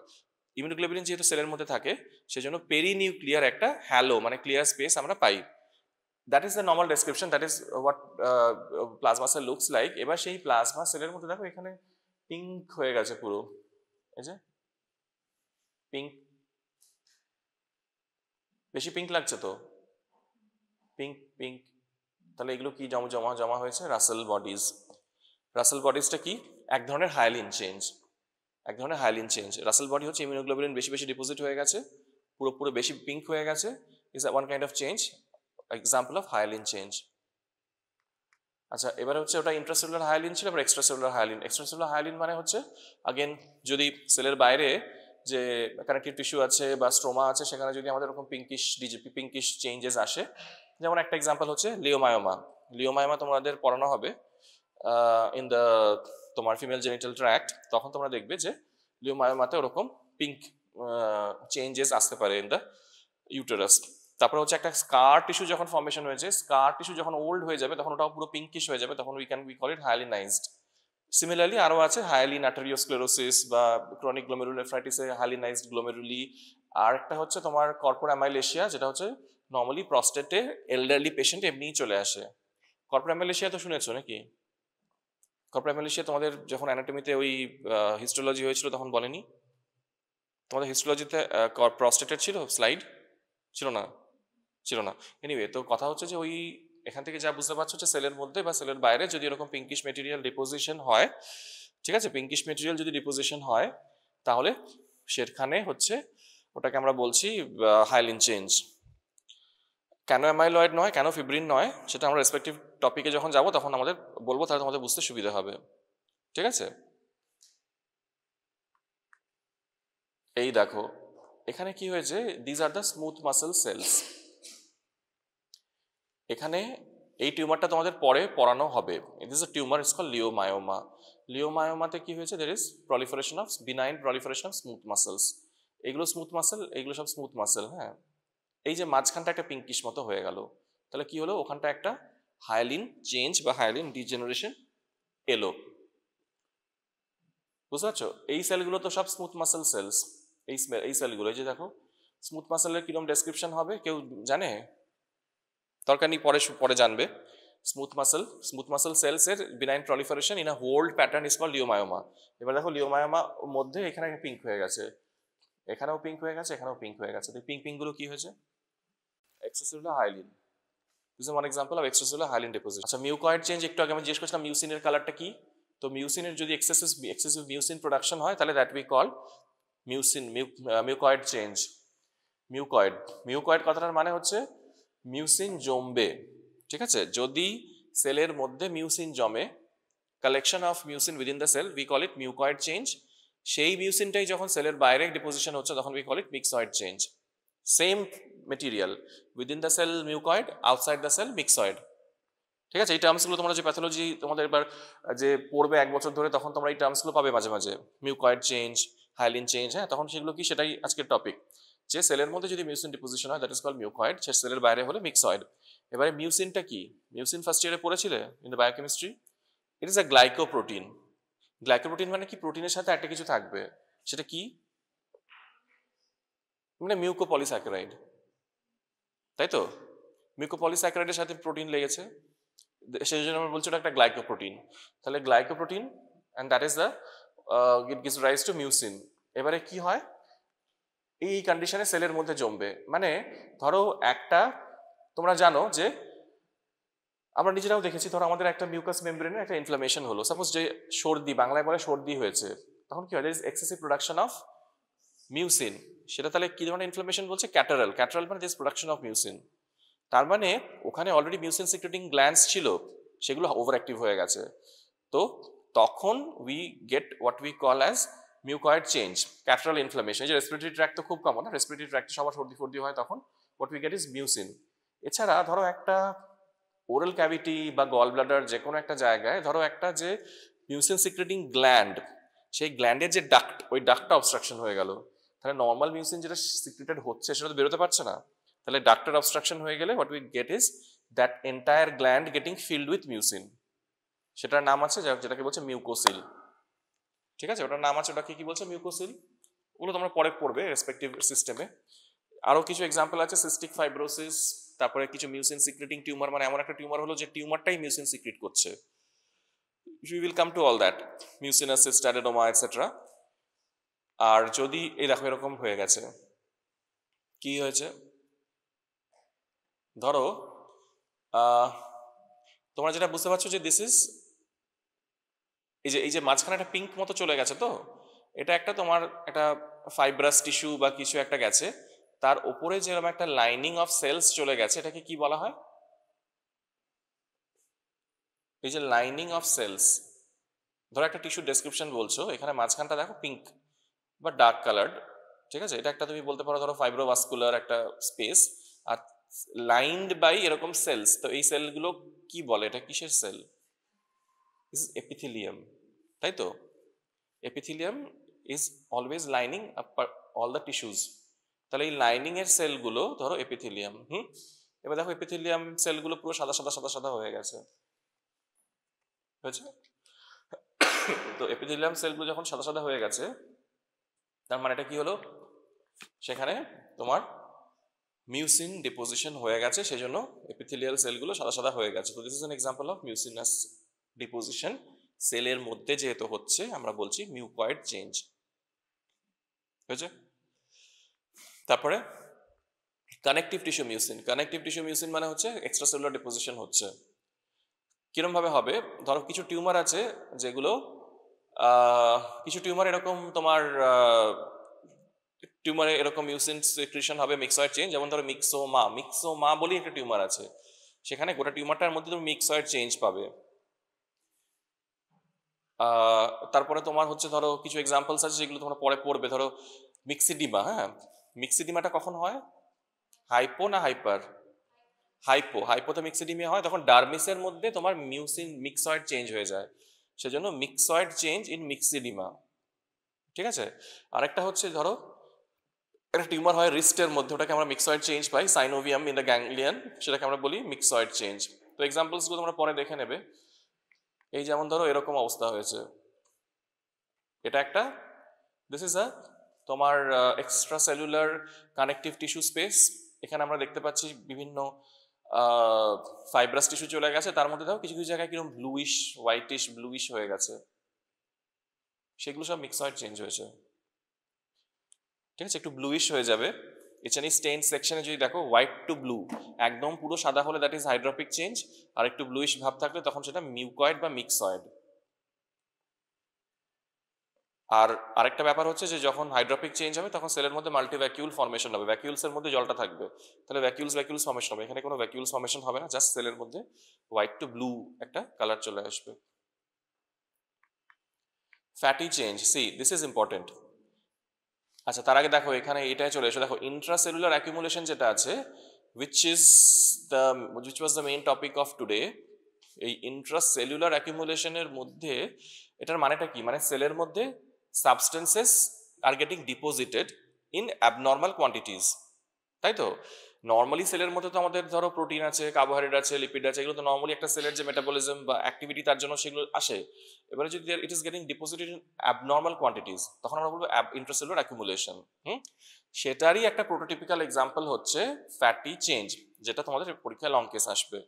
ইমিউনোগ্লোবুলিন যেহেতু সেলের মধ্যে থাকে সেজন্য পেরিনিউক্লিয়ার একটা হ্যালো মানে ক্লিয়ার স্পেস আমরা পাই। That is the normal description, that is what plasma cell looks like. এবার সেই প্লাজমা সেলের মধ্যে দেখো এখানে পিঙ্ক হয়ে গেছে পুরো, এই যে পিঙ্ক, বেশি পিঙ্ক লাগছে তো? পিঙ্ক পিঙ্ক, তাহলে এগুলো কি জমা হয়েছে? রাসেল বডিজ। রাসেল বডিজটা কি? এক ধরনের হায়ালিন চেঞ্জ, এক ধরনের হায়ালিন চেঞ্জ। রাসেল বডি হচ্ছে ইমিউনোগ্লোবুলিন বেশি বেশি ডিপোজিট হয়ে গেছে, পুরো বেশি পিঙ্ক হয়ে গেছে, is one kind of change, example of hyaline change. আচ্ছা, এবারে হচ্ছে ওটা ইন্ট্রাসেলুলার হায়ালিন ছিল, এবার এক্সট্রাসেলুলার হায়ালিন। এক্সট্রাসেলুলার হায়ালিন মানে হচ্ছে আগেন যদি সেলের বাইরে যে কানেক্টিভ টিস্যু আছে বা স্ট্রোমা আছে সেখানে যদি আমাদের এরকম পিঙ্কিশ চেঞ্জেস আসে, যেমন একটা এক্সাম্পল হচ্ছে লিওমায়োমা। লিওমায়োমা তোমাদের পড়ানো হবে ইন দ্য তোমার ফিমেল জেনিটাল ট্র্যাক্ট, তখন তোমরা দেখবে যে লিওমায়োমাতে ওরকম পিঙ্ক চেঞ্জেস আসতে পারে ইন দ্য ইউটেরাস। তারপরে হচ্ছে একটা স্কার টিস্যু যখন ফর্মেশন হয়েছে, স্কার টিস্যু যখন ওল্ড হয়ে যাবে তখন ওটাও পুরো পিঙ্কিশ হয়ে যাবে, তখন we call it hyalinised. Similarly আরও আছে হায়ালিন আর্টেরিওস্ক্লেরোসিস বা ক্রনিক গ্লোমেরুলোনেফ্রাইটিসে হায়ালিনাইজড গ্লোমেরুলি। আর একটা হচ্ছে তোমার কর্পোরা অ্যামাইলেশিয়া, যেটা হচ্ছে নর্মালি প্রস্টেটে এল্ডারলি পেশেন্ট এমনিই চলে আসে। কর্পোরা অ্যামাইলেশিয়া তো শুনেছো নাকি? কর্পোরা অ্যামাইলেশিয়া তোমাদের যখন অ্যানাটমিতে ওই হিস্টোলজি হয়েছিল তখন বলেনি? তোমাদের হিস্টোলজিতে প্রস্টেটের ছিল স্লাইড? ছিল না? ছিল না। এনিওয়ে, তো কথা হচ্ছে যে ওই এখান থেকে যা বুঝতে পারছো যে সেলের মধ্যে বা সেলের বাইরে যদি এরকম পিঙ্কিশ মেটেরিয়াল ডিপোজিশন হয়, ঠিক আছে, পিঙ্কিশ মেটেরিয়াল যদি ডিপোজিশন হয় তাহলে সেখানে হচ্ছে ওটাকে আমরা বলছি হায়ালিন চেঞ্জ। কেন অ্যামাইলয়েড নয়, কেন ফিব্রিন নয়, সেটা আমরা রেসপেক্টিভ টপিকে যখন যাব তখন আমাদের বলবো, তাহলে তোমাদের বুঝতে সুবিধা হবে, ঠিক আছে? এই দেখো এখানে কি হয়েছে, these are the smooth muscle cells. এখানে এই টিউমারটা তোমাদের পরে পড়ানো হবে। It is a tumour, it's call leiomyoma. লিওমায়োমাতে কি হয়েছে, there is proliferation of benign proliferation of smooth muscles. এগুলো স্মুথ মাসেল, এগুলো সব স্মুথ মাসেল। হ্যাঁ, এই যে মাঝখানটা একটা পিঙ্কিশ মতো হয়ে গেল, তাহলে কি হলো, ওখানটা একটা হায়ালিন চেঞ্জ বা হায়ালিন ডিজেনারেশন এলো। বুঝতে পারছো? এই সেলগুলো তো সব স্মুথ মাসেল সেলস। এই সেলগুলো, এই যে দেখো স্মুথ মাসেলের কিরকম ডেসক্রিপশন হবে কেউ জানে? দরকার নেই, পরে জানবে। স্মুথ মাসেল সেলস এর benign proliferation in a whorled pattern is called leiomyoma. এবার দেখো লিওমায়োমা মধ্যে এখানে পিঙ্ক হয়ে গেছে, এখানেও পিঙ্ক হয়ে গেছে, এখানেও পিঙ্ক হয়ে গেছে। তো পিঙ্ক গুলো কি হয়েছে? Extracellular hyaline. This is one example of extracellular hyaline deposition. আচ্ছা, মিউকয়েড চেঞ্জ একটু আগে আমি জিজ্ঞেস করছিলাম মিউসিনের কালারটা কি? তো মিউসিনের যদি এক্সেসিভ মিউসিন প্রোডাকশন হয় তাহলে that we call mucoid change. Mucoid কথাটার মানে হচ্ছে মিউসিন জমবে, ঠিক আছে? যদি সেলের মধ্যে মিউসিন জমে, collection of mucin within the cell, we call it mucoid change. সেই মিউসিনটাই যখন সেলের বাইরে ডিপোজিশন হচ্ছে তখন we call it myxoid change. Same material, within the cell mucoid, outside the cell myxoid, ঠিক আছে? এই টার্মসগুলো তোমরা যে প্যাথোলজি তোমাদের এবার যে পড়বে 1 বছর ধরে, তখন তোমরা এই টার্মসগুলো পাবে মাঝে মাঝে, মিউকয়েড চেঞ্জ, হায়ালিন চেঞ্জ। হ্যাঁ, তখন সেগুলো কি, সেটাই আজকের টপিক। যে সেলের মধ্যে যদি মিউসিন ডিপোজিশন হয় দ্যাট ইজ কল্ড মিউকয়েড, সে সেলের বাইরে হলে মিক্সয়েড। এবারে মিউসিনটা কি? মিউসিন ফার্স্ট ইয়ারে পড়েছিলে in the biochemistry. It is a glycoprotein. Glycoprotein মানে কি? প্রোটিনের সাথে একটা কিছু থাকবে, সেটা কি? মানে মিউকোপলিস্যাকারাইড। তাই তো? মিউকোপলিস্যাকারাইডের সাথে প্রোটিন লেগেছে, সেই জন্য আমরা বলছি ওটা একটা গ্লাইকোপ্রোটিন। তাহলে glycoprotein and that is the it gives rise to mucin. এবারে কি হয়, এই কন্ডিশনে সেলের মধ্যে জমবে, মানে ধরো একটা, তোমরা জানো যে আমরা নিজেরাও দেখেছি, ধরো আমাদের একটা মিউকাস মেমব্রেনে একটা ইনফ্লামেশন হলো, সাপোজ যে সর্দি, বাংলায় বলে সর্দি হয়েছে, তখন কি হয়, there is excessive production of mucin. সেটা তাহলে কি ধরনের ইনফ্লামেশন বলছে? ক্যাটারাল। ক্যাটারাল মানে দিস প্রোডাকশন অফ মিউসিন। তার মানে ওখানে অলরেডি মিউসিন সিক্রেটিং গ্ল্যান্ডস ছিল, সেগুলো ওভার অ্যাক্টিভ হয়ে গেছে। তো তখন we get what we call as mucoid change, catarrhal inflammation. এই যে রেসপিরেটরি ট্র্যাক্ট তো খুব কমন, রেসপিরেটরি ট্র্যাক্টে সবার সর্দি ফর্দি হয়, তখন what we get is mucin. এছাড়া ধরো একটা ওরাল ক্যাভিটি বা গল ব্লাডার, যে কোনো একটা জায়গায় ধরো একটা যে মিউসিন সিক্রেটিং গ্ল্যান্ড, সেই গ্ল্যান্ডের যে ডাক্ট, ওই ডাক্টটা অবস্ট্রাকশন হয়ে গেল, তাহলে নর্মাল মিউসিন যেটা সিক্রেটেড হচ্ছে সেটা তো বেরোতে পারছে না। তাহলে ডাক্টার অবস্ট্রাকশন হয়ে গেলে what we get is that entire gland getting filled with mucin. সেটার নাম আছে যেটাকে বলছে মিউকোসিল। ঠিক আছে, ওটার নাম আছে, ওটাকে কি বলছে? মিউকোসিল। ওগুলো তোমরা পরে পড়বে রেসপেক্টিভ সিস্টেমে। আরো কিছু এক্সাম্পল আছে, সিস্টিক ফাইব্রোসিস, তারপরে কিছু মিউসিন সিক্রেটিং টিউমার, মানে এমন একটা টিউমার হলো যে টিউমারটাই মিউসিন সিক্রেট করছে। We will come to all that, mucinous, adenoma etcetera. আর যদি এই দেখো এরকম হয়ে গেছে, কি হয়েছে, ধরো তোমরা যেটা বুঝতে পারছো যে দিস ইজ, এই যে মাঝখানে একটা পিঙ্ক মতো চলে গেছে, তো এটা একটা তোমার একটা ফাইব্রাস টিস্যু বা কিছু একটা গেছে, তার উপরে যেরকম একটা লাইনিং অফ সেলস চলে গেছে, এটাকে কি বলা হয়? এই যে লাইনিং অফ সেলস, ধরো একটা টিস্যু ডেসক্রিপশন বলছো, এখানে মাঝখানটা দেখো পিঙ্ক বা ডার্ক কালার্ড, ঠিক আছে, এটা একটা তুমি বলতে পারো ধরো ফাইব্রোভাস্কুলার একটা স্পেস, আর লাইনড বাই এরকম সেলস। তো এই সেলগুলো কি বলে, এটা কিসের সেল? ইজ এপিথেলিয়াম, তাই তো? Epithelium is always lining all the tissues. তাহলে এই লাইনিং এর সেলগুলো ধরো এপিথেলিয়াম। এবার দেখো এপিথেলিয়াম সেলগুলো পুরো সাদা সাদা সাদা সাদা হয়ে গেছে, হয়েছে? তো এপিথেলিয়াম সেলগুলো যখন সাদা সাদা হয়ে গেছে, তার মানে এটা কি হলো, সেখানে তোমার মিউসিন ডিপোজিশন হয়ে গেছে, সেজন্য এপিথেলিয়াল সেলগুলো সাদা সাদা হয়ে গেছে। তো this is an example of mucinous deposition. সেলের মধ্যে যেহেতু হচ্ছে, আমরা বলছি মিউকয়েড চেঞ্জ, হয়েছে? তারপরে connective tissue mucin. Connective tissue mucin মানে হচ্ছে এক্সট্রাসেলুলার ডিপোজিশন হচ্ছে। কিরম ভাবে হবে, ধরো কিছু টিউমার আছে যেগুলো, কিছু টিউমার এরকম তোমার টিউমারে এরকম মিউসিন সিক্রিশন হবে, মিক্সয়েড চেঞ্জ, যেমন ধরো মিক্সোমা বলেই একটা টিউমার আছে, সেখানে গোটা টিউমারটার মধ্যে তুমি মিক্সয়েড চেঞ্জ পাবে। তারপরে তোমার হচ্ছে ধরো কিছু এক্সাম্পলস আছে যেগুলো তোমরা পরে পড়বে, ধরো মিক্সিডিমা। হ্যাঁ, মিক্সিডিমাটা কখন হয়? হাইপো না হাইপার? হাইপোতে মিক্সিডিমিয়া হয়, তখন ডার্মিসের মধ্যে তোমার মিউসিন মিক্সয়েড চেঞ্জ হয়ে যায়, সেজন্য মিক্সয়েড চেঞ্জ ইন মিক্সিডিমা। ঠিক আছে, আরেকটা হচ্ছে ধরো একটা টিউমার হয় রিস্টের মধ্যে, ওটাকে আমরা মিক্সয়েড চেঞ্জ পাই, সাইনোভিয়াম ইন দ্য গ্যাংলিয়ন, সেটাকে আমরা বলি মিক্সয়েড চেঞ্জ। তো এক্সাম্পলসগুলো তোমরা পরে দেখে নেবে। এই যেমন ধরো এরকম অবস্থা হয়েছে, এটা একটা, দিস ইজ আ তোমার extra cellular connective tissue space. এখানে আমরা দেখতে পাচ্ছি বিভিন্ন ফাইব্রাস টিস্যু চলে গেছে, তার মধ্যে দেখো কিছু কিছু জায়গায় কিরকম ব্লুইশ, হোয়াইটিশ ব্লুইশ হয়ে গেছে, সেগুলো সব মিক্সয়েড চেঞ্জ হয়েছে। ঠিক আছে, একটু ব্লুইশ হয়ে যাবে। এছাড়া স্টেইন সেকশনে যদি দেখো হোয়াইট টু ব্লু, একদম পুরো সাদা হলে দ্যাট ইজ হাইড্রোপিক চেঞ্জ, আর একটু ব্লুইশ ভাব থাকলে তখন সেটা মিউকয়েড বা মিক্সয়েড। আর আরেকটা ব্যাপার হচ্ছে যে যখন হাইড্রোপিক চেঞ্জ হবে তখন সেলের মধ্যে মাল্টি ভ্যাকিউল ফর্মেশন হবে, ভ্যাকিউলসের মধ্যে জলটা থাকবে, তাহলে ভ্যাকিউলস ফর্মেশন হবে। এখানে কোনো ভ্যাকিউলস ফর্মেশন হবে না, জাস্ট সেলের মধ্যে হোয়াইট টু ব্লু একটা কালার চলে আসবে। Fatty change, C this is important. আচ্ছা, তার আগে দেখো এখানে এটাই চলে এসো, দেখো ইন্ট্রাসেলুলার অ্যাকিউমুলেশন যেটা আছে, which was the main topic of today। এই ইন্ট্রাসেলুলার অ্যাকিউমুলেশনের মধ্যে এটার মানেটা কি, মানে সেলের মধ্যে substances are getting deposited in abnormal quantities, তাই তো? নর্মালি সেলের মধ্যে তো আমাদের ধরো প্রোটিন আছে, কার্বোহাইড্রেট আছে, লিপিড আছে, এগুলো তো নর্মালি একটা সেলের যে মেটাবলিজম বা অ্যাক্টিভিটি তার জন্য সেগুলো আসে। এবারে যদি it is getting deposited in abnormal quantities, তখন আমরা বলবো ইন্ট্রাসেলুলার অ্যাকুমুলেশন। সেটারই একটা প্রোটোটিপিক্যাল এক্সাম্পল হচ্ছে ফ্যাটি চেঞ্জ, যেটা তোমাদের পরীক্ষায় লং কেস আসবে।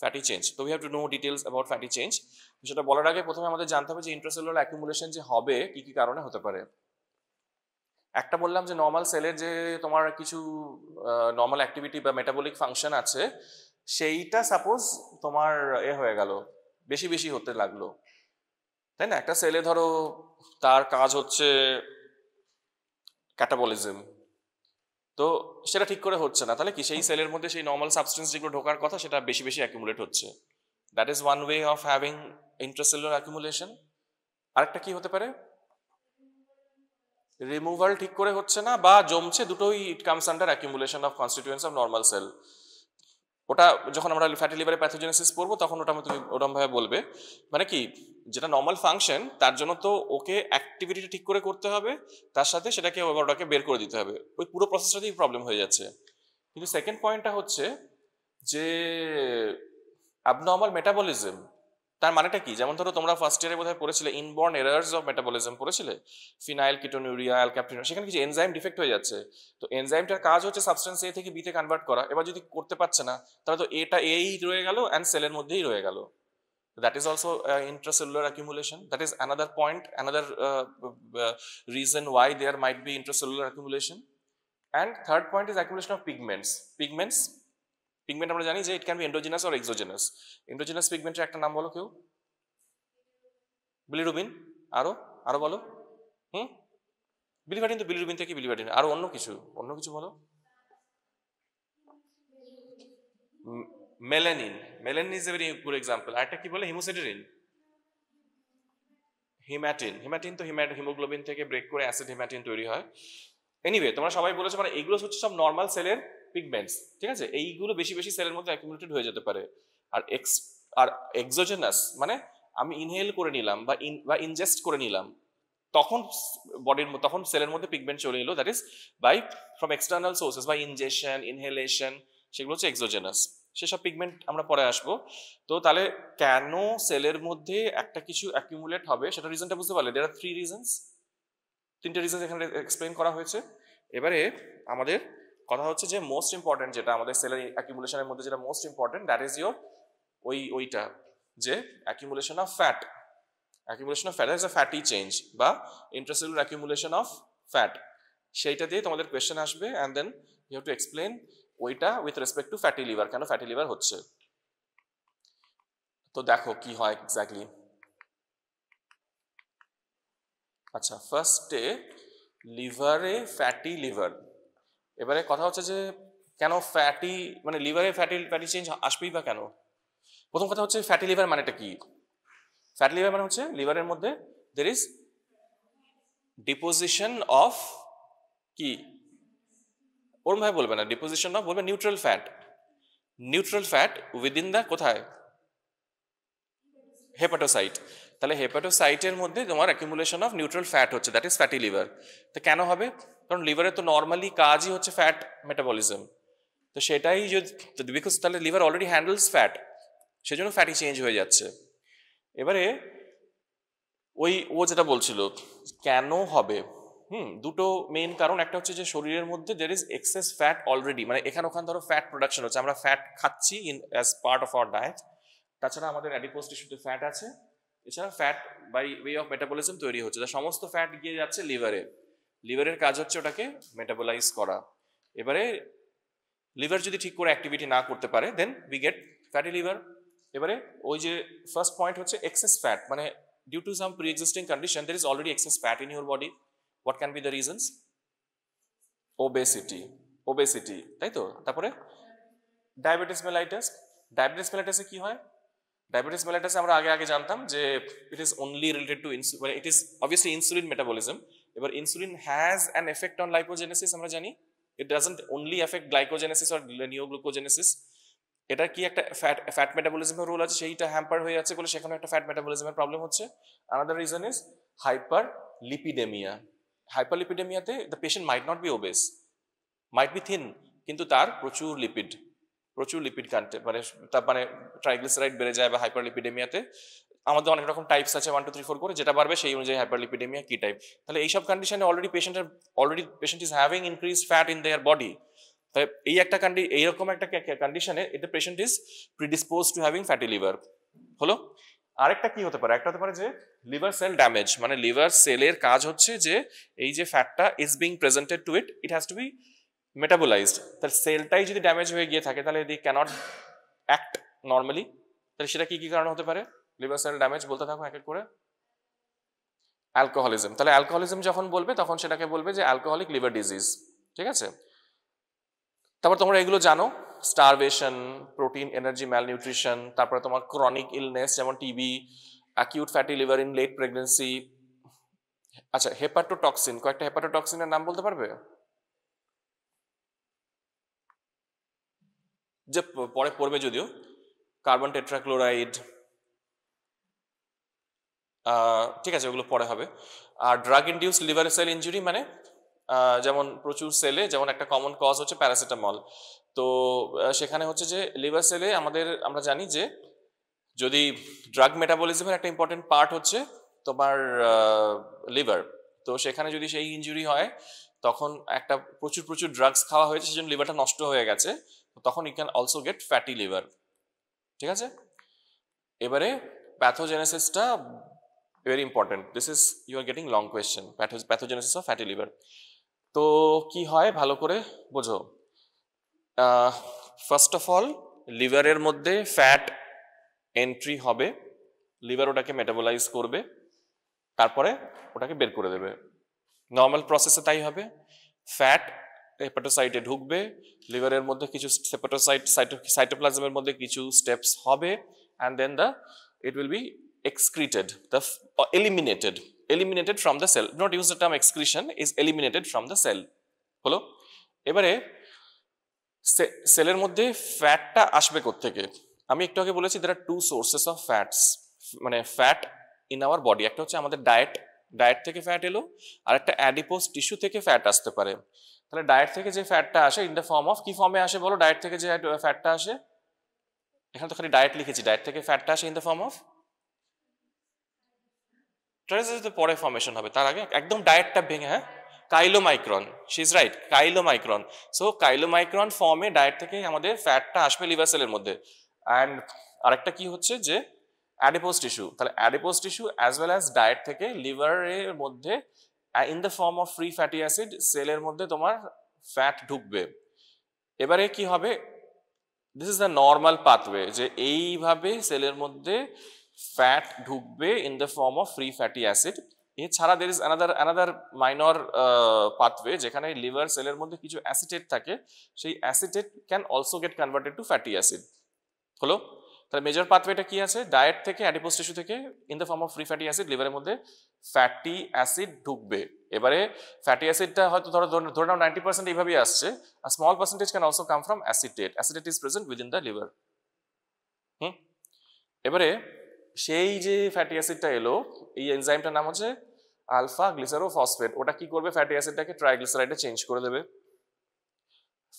ফ্যাটি চেঞ্জ, তো we have to know details about fatty change. সেটা বলার আগে প্রথমে আমাদের জানতে হবে যে ইন্ট্রাসেলুলার অ্যাকুমুলেশন যে হবে কি কি কারণে হতে পারে। একটা বললাম যে নর্মাল সেলের যে তোমার কিছু নর্মাল অ্যাক্টিভিটি বা মেটাবলিক ফাংশন আছে, সেইটা সাপোজ তোমার হয়ে গেল, বেশি বেশি হতে লাগলো, তাই না? একটা সেলে ধরো তার কাজ হচ্ছে ক্যাটাবলিজম, তো সেটা ঠিক করে হচ্ছে না, তাহলে কি সেই সেলের মধ্যে সেই নর্মাল সাবস্টেন্স যেগুলো ঢোকার কথা সেটা বেশি বেশি অ্যাকুমুলেট হচ্ছে। That is one way of having intracellular accumulation. আরেকটা কি হতে পারে, রিমুভাল ঠিক করে হচ্ছে না বা জমছে, দুটোই it comes under accumulation of constituents of normal cell. ওটা যখন আমরা ফ্যাটি লিভারে প্যাথোজেনেসিস পড়বো তখন ওটা তুমি ওরকম ভাবে বলবে, মানে কি যেটা নর্মাল ফাংশন তার জন্য তো ওকে অ্যাক্টিভিটিটা ঠিক করে করতে হবে, তার সাথে সেটাকে ওটাকে বের করে দিতে হবে, ওই পুরো প্রসেসটাতেই প্রবলেম হয়ে যাচ্ছে। কিন্তু সেকেন্ড পয়েন্টটা হচ্ছে যে অ্যাবনর্মাল মেটাবলিজম, তার মানেটা কি? যেমন ধরো তোমরা ফার্স্ট ইয়ারে বোধহয় পড়েছিলে ইনবর্ন এরার্স অফ মেটাবলিজম, পড়েছিলে ফিনাইল কিটোনিউরিয়া, অ্যালক্যাপটিনুরিয়া, সেখানে কিছু এনজাইম ডিফেক্ট হয়ে যাচ্ছে। তো এনজাইমটার কাজ হচ্ছে সাবস্টেন্স এ থেকে বিতে কনভার্ট করা, এবার যদি করতে পারছে না তাহলে তো এটা এই রয়ে গেল অ্যান্ড সেলের মধ্যেই রয়ে গেল। That is also intracellular accumulation. That is another point, another reason why there might be intracellular accumulation. And third point is accumulation of pigments. Pigment আমরা জানি যে it can be endogenous or exogenous. Endogenous pigment এর একটা নাম বলো কেউ? Bilirubin, আরো আরো বলো। বিলিভাডিন, তো বিলিরুবিন থেকে বিলিভাডিন, আরো অন্য কিছু বলো। Melanin, melanin is a very good example. আরেকটা কি বলে, হিমোসিডেরিন, হিমাটিন তো হিমোগ্লোবিন থেকে ব্রেক করে অ্যাসিড হিমাটিন তৈরি হয়। এনিওয়ে তোমরা সবাই বলেছো, মানে এইগুলো হচ্ছে সব নর্মাল সেলের পিগমেন্টস, ঠিক আছে? এইগুলো বেশি বেশি সেলের মধ্যে অ্যাকুমুলেটেড হয়ে যেতে পারে। আর এক্সোজেনাস মানে আমি ইনহেল করে নিলাম বা ইনজেস্ট করে নিলাম, তখন তখন সেলের মধ্যে পিগমেন্ট চলে এলো, that is by from external sources, by injection, inhalation, সেগুলো হচ্ছে এক্সোজেনাস। সেসব পিগমেন্ট আমরা পরে আসবো। তো তাহলে কেন সেলের মধ্যে একটা কিছু অ্যাকুমুলেট হবে সেটা রিজনটা বুঝতে পারলে? দেয়ার আর 3 রিজনস, 3টে রিজনস এখানে এক্সপ্লেইন করা হয়েছে। এবারে আমাদের কথা হচ্ছে যে মোস্ট ইম্পর্টেন্ট যেটা আমাদের সেলের অ্যাকুমুলেশনের মধ্যে যেটা most important, that is your ওইটা যে accumulation of fat. Accumulation of fat is a fatty change বা intracellular accumulation of fat, সেইটা দিয়ে তোমাদের কোয়েশ্চেন আসবে and then you have to explain ওইটা with respect to fatty liver, কেন fatty liver হচ্ছে। তো দেখো কি হয় এক্স্যাক্টলি। আচ্ছা, ফার্স্টে লিভারে ফ্যাটি লিভার, এবারে কথা হচ্ছে যে কেন ফ্যাটি, মানে লিভারে ফ্যাটি চেঞ্জ আসবেই বা কেন? প্রথম কথা হচ্ছে ফ্যাটি লিভার মানেটা কি? ফ্যাটি লিভার মানে হচ্ছে লিভারের মধ্যে there is deposition of কি, ওরম ভাবে বলবে না ডিপোজিশন অফ, বলবে নিউট্রাল ফ্যাট উইদিন দ্য কোথায়, হেপাটোসাইট। তাহলে হেপাটোসাইটের মধ্যে তোমার অ্যাকুমুলেশন অফ নিউট্রাল ফ্যাট হচ্ছে, দ্যাট ইজ ফ্যাটি লিভার। তো কেন হবে? কারণ লিভারের তো নর্মালি কাজই হচ্ছে ফ্যাট মেটাবলিজম, তো সেটাই যদি বিকজ তাহলে লিভার অলরেডি হ্যান্ডেলস ফ্যাট, সেজন্য ফ্যাটি চেঞ্জ হয়ে যাচ্ছে। এবারে ও যেটা বলছিল কেন হবে, দুটো মেইন কারণ। একটা হচ্ছে যে শরীরের মধ্যে there is excess fat already, মানে এখানে ওখানে ধরো ফ্যাট প্রোডাকশন হচ্ছে, আমরা ফ্যাট খাচ্ছি in as part of our diet, তাছাড়া আমাদের অ্যাডিপোজ টিস্যুতে ফ্যাট আছে, এছাড়া fat by way of metabolism তৈরি হচ্ছে, তার সমস্ত ফ্যাট গিয়ে যাচ্ছে লিভারে, লিভারের কাজ হচ্ছে ওটাকে মেটাবলাইজ করা। এবারে লিভার যদি ঠিক করে অ্যাক্টিভিটি না করতে পারে then we get fatty liver. এবারে ওই যে ফার্স্ট পয়েন্ট হচ্ছে এক্সেস ফ্যাট, মানে due to some pre-existing condition there is already excess fat in your body. What can be the reasons? obesity, তাই তো? তারপরে ডায়াবেটিস মেলাইটাস কি হয়? ডায়াবেটিস মেলাইটাসে আমরা আগে জানতাম যে it is only related to মানে it is obviously insulin metabolism. এবার insulin has an effect on lipogenesis, আমরা জানি it doesn't only affect glycogenesis or neoglucogenesis. এটা কি একটা ফ্যাট মেটাবলিজমের রোল আছে, সেইটা হ্যাম্পার হয়ে যাচ্ছে বলে সেখানে একটা ফ্যাট মেটাবলিজমের প্রবলেম হচ্ছে। আনাদার রিজন ইজ হাইপারলিপিডেমিয়াতে the patient might not be obese, might be thin, কিন্তু তার প্রচুর লিপিড কন্টেন্ট, মানে ট্রাইগ্লিসারাইড বেড়ে যায় বা হাইপারলিপিডেমিয়াতে আমাদের অনেক রকম টাইপস আছে 1 2 3 4 করে, যেটা বাড়বে সেই অনুযায়ী হাইপারলিপিডেমিয়া কি টাইপ। তাহলে এইসব কন্ডিশনে already patient is having increase fat in their body. তাই এইরকম একটা কন্ডিশনে এটা patient is predispose to having fatty liver. হলো। আরেকটা কি হতে পারে, একটা হতে পারে যে লিভার সেল ড্যামেজ, মানে লিভার সেলের কাজ হচ্ছে যে এই যে ফ্যাটটা is being presented to it, it has to be metabolised. তাহলে সেলটাই যদি ড্যামেজ হয়ে গিয়ে থাকে তাহলে দি ক্যানট অ্যাক্ট নর্মালি। তাহলে সেটা কি কি কারণ হতে পারে লিভার সেল ড্যামেজ, বলতে থাকো এক এক করে। অ্যালকোহলিজম, তাহলে অ্যালকোহলিজম যখন বলবে তখন সেটাকে বলবে যে অ্যালকোহলিক লিভার ডিজিজ, ঠিক আছে। তারপর তোমরা এগুলো জানো, স্টারভেশন, প্রোটিন এনার্জি ম্যালনিউট্রিশন, তারপরে তোমার ক্রনিক ইলনেস যেমন TB, acute fatty liver in late pregnancy. আচ্ছা, হেপাটোটক্সিন, কয়েকটা হেপাটোটক্সিনের নাম বলতে পারবে যে পরে পড়বে যদিও, কার্বন টেট্রাক্লোরাইড, ঠিক আছে ওগুলো পরে হবে। আর drug induced liver cell injury মানে যেমন প্রচুর সেলে, যেমন একটা কমন কজ হচ্ছে প্যারাসিটামল। তো সেখানে হচ্ছে যে লিভার সেলে আমরা জানি যে যদি ড্রাগ মেটাবলিজমের একটা ইম্পর্টেন্ট পার্ট হচ্ছে তোমার লিভার, তো সেখানে যদি সেই ইনজুরি হয় তখন একটা প্রচুর ড্রাগস খাওয়া হয়েছে সেজন্য লিভারটা নষ্ট হয়ে গেছে, তখন you can also get fatty liver, ঠিক আছে। এবারে প্যাথোজেনেসিসটা very important, this is you are getting long question, pathogenesis of fatty liver. তো কি হয় ভালো করে বোঝো। ফার্স্ট অফ অল লিভারের মধ্যে ফ্যাট এন্ট্রি হবে, লিভার ওটাকে মেটাবোলাইজ করবে, তারপরে ওটাকে বের করে দেবে। নর্মাল প্রসেসে তাই হবে। ফ্যাট হেপাটোসাইটে ঢুকবে, লিভারের মধ্যে কিছু সাইটোপ্লাজমের মধ্যে কিছু স্টেপস হবে, and then it will be excreted, eliminated from the cell. Not use the term excretion, is eliminated from the cell. হলো। এবারে সেলের মধ্যে ফ্যাটটা আসবে কোত্থেকে? আমি একটু আগে বলেছি there are two sources of fats, মানে ফ্যাট ইন আওয়ার বডি। একটা হচ্ছে আমাদের ডায়েট থেকে ফ্যাট এলো, আর একটা অ্যাডিপোজ টিস্যু থেকে ফ্যাট আসতে পারে। তাহলে ডায়েট থেকে যে ফ্যাটটা আসে ইন দ্য ফর্ম অফ, কি ফর্মে আসে বলো? ডায়েট থেকে যে ফ্যাটটা আসে, এখানে তো খালি ডায়েট লিখেছি, ডায়েট থেকে ফ্যাটটা আসে in the form of triglyceride, পরে ফর্মেশন হবে, তার আগে একদম ডায়েটটা ভেঙে, হ্যাঁ chylomicron, she is right, chylomicron. So chylomicron ফর্মে ডায়েট থেকে আমাদের ফ্যাটটা আসবে লিভার সেলের মধ্যে। অ্যান্ড আরেকটা কি হচ্ছে যে অ্যাডিপোজ টিস্যু, তাহলে adipose tissue as well as diet থেকে লিভারের মধ্যে in the form of free fatty acid সেলের মধ্যে তোমার ফ্যাট ঢুকবে। এবারে কি হবে, this is the normal pathway, যে এইভাবে সেলের মধ্যে ফ্যাট ঢুকবে in the form of free fatty acid. এছাড়া there is another minor pathway, যেখানে লিভার সেলের মধ্যে কিছু অ্যাসিটেট থাকে, সেই acetate can also get converted to fatty acid. হলো। তাহলে মেজর পাথওয়েটা কি আছে? ডায়েট থেকে অ্যাডিপোজ টিস্যু থেকে in the form of free fatty acid লিভারের মধ্যে ফ্যাটি অ্যাসিড ঢুকবে। এবারে ফ্যাটি অ্যাসিডটা হয়তো ধরে নাও 90% এইভাবেই আসছে, আর small percentage can also come from acetate, acetate is present within the liver. এবারে সেই যে ফ্যাটি অ্যাসিডটা এলো, এই এনজাইমটার নাম হচ্ছে আলফা গ্লিসারোফসফেট। ওটা কি করবে? ফ্যাটি অ্যাসিডটাকে ট্রাইগ্লিসারাইডে চেঞ্জ করে দেবে,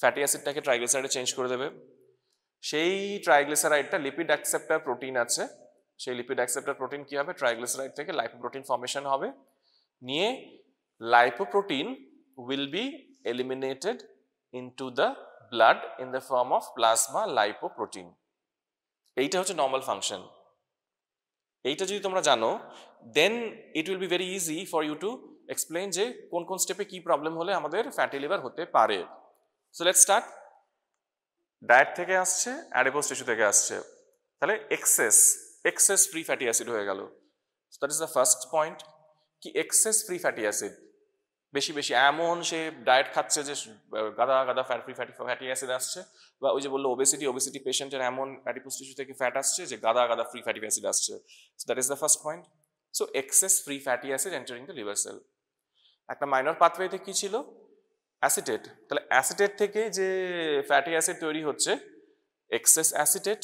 ফ্যাটি অ্যাসিডটাকে ট্রাইগ্লিসারাইডে চেঞ্জ করে দেবে। সেই ট্রাইগ্লিসারাইডটা লিপিড অ্যাকসেপ্টার প্রোটিন আছে, সেই লিপিড অ্যাকসেপ্টার প্রোটিন কি হবে? ট্রাইগ্লিসারাইড থেকে লাইপোপ্রোটিন ফর্মেশন হবে, নিয়ে lipoprotein will be eliminated into the blood in the form of plasma lipoprotein. এইটা হচ্ছে নর্মাল ফাংশন। এইটা যদি তোমরা জানো, then it will be very easy for you to explain যে কোন কোন স্টেপে কি প্রবলেম হলে আমাদের ফ্যাটি লিভার হতে পারে। So let's start. ডায়েট থেকে আসছে, অ্যাডিপোজ টিস্যু থেকে আসছে, তাহলে এক্সেস ফ্রি ফ্যাটি অ্যাসিড হয়ে গেল। So that is the first point, কি এক্সেস ফ্রি ফ্যাটি অ্যাসিড, বেশি এমন সে ডায়েট খাচ্ছে যে গাদা ফ্রি ফ্যাটি অ্যাসিড আসছে, বা ওই যে বললো ওবেসিটি পেশেন্টের এমন অ্যাডিপোজ টিস্যু থেকে ফ্যাট আসছে যে গাদা ফ্রি ফ্যাটি অ্যাসিড আসছে। So that is the first point. So excess free fatty acid entering the liver cell. একটা মাইনর পাথওয়েতে কি ছিল? অ্যাসিটেট। তাহলে অ্যাসিটেট থেকে যে ফ্যাটি অ্যাসিড তৈরি হচ্ছে এক্সেস অ্যাসিটেট।